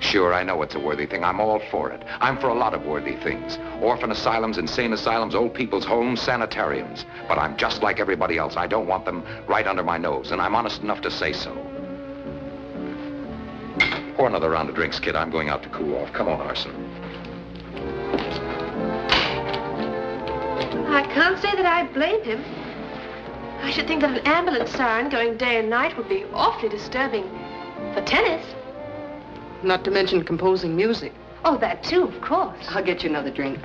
Sure, I know it's a worthy thing. I'm all for it. I'm for a lot of worthy things. Orphan asylums, insane asylums, old people's homes, sanitariums. But I'm just like everybody else. I don't want them right under my nose, and I'm honest enough to say so. Pour another round of drinks, kid. I'm going out to cool off. Come on, Arson. I can't say that I blame him. I should think that an ambulance siren going day and night would be awfully disturbing for tennis. Not to mention composing music. Oh, that too, of course. I'll get you another drink.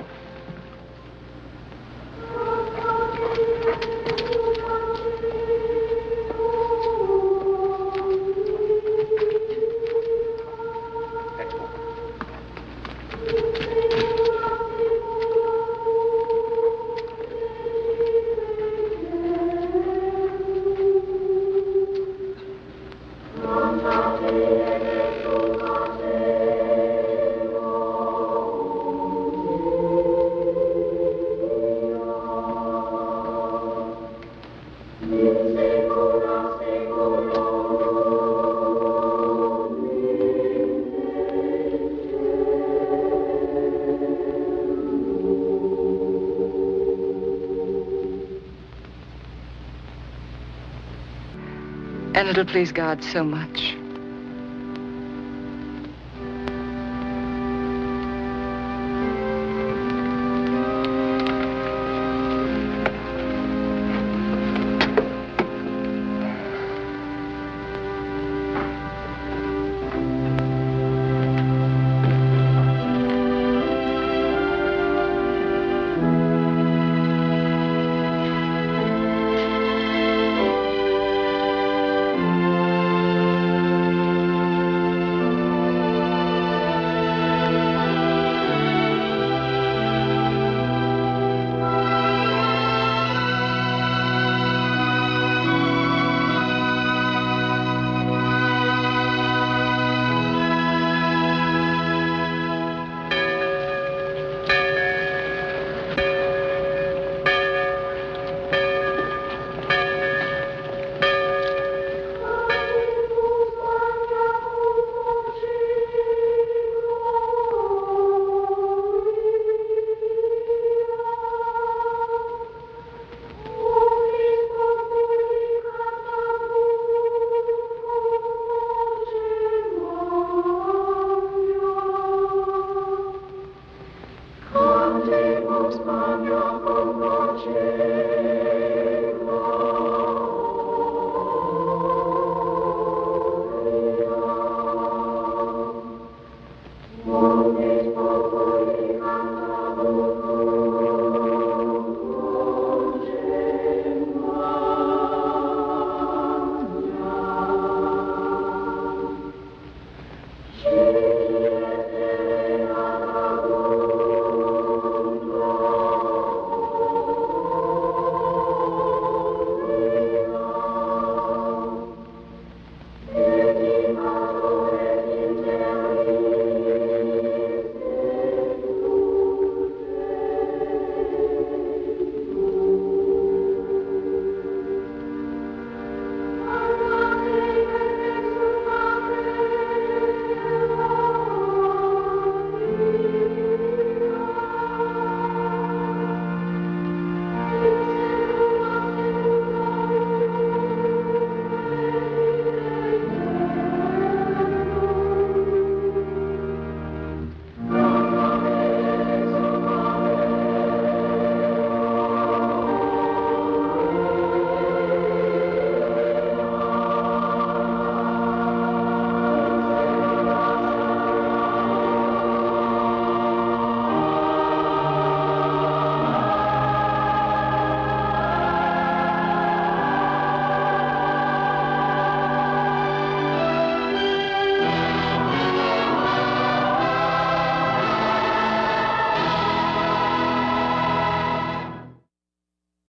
And it'll please God so much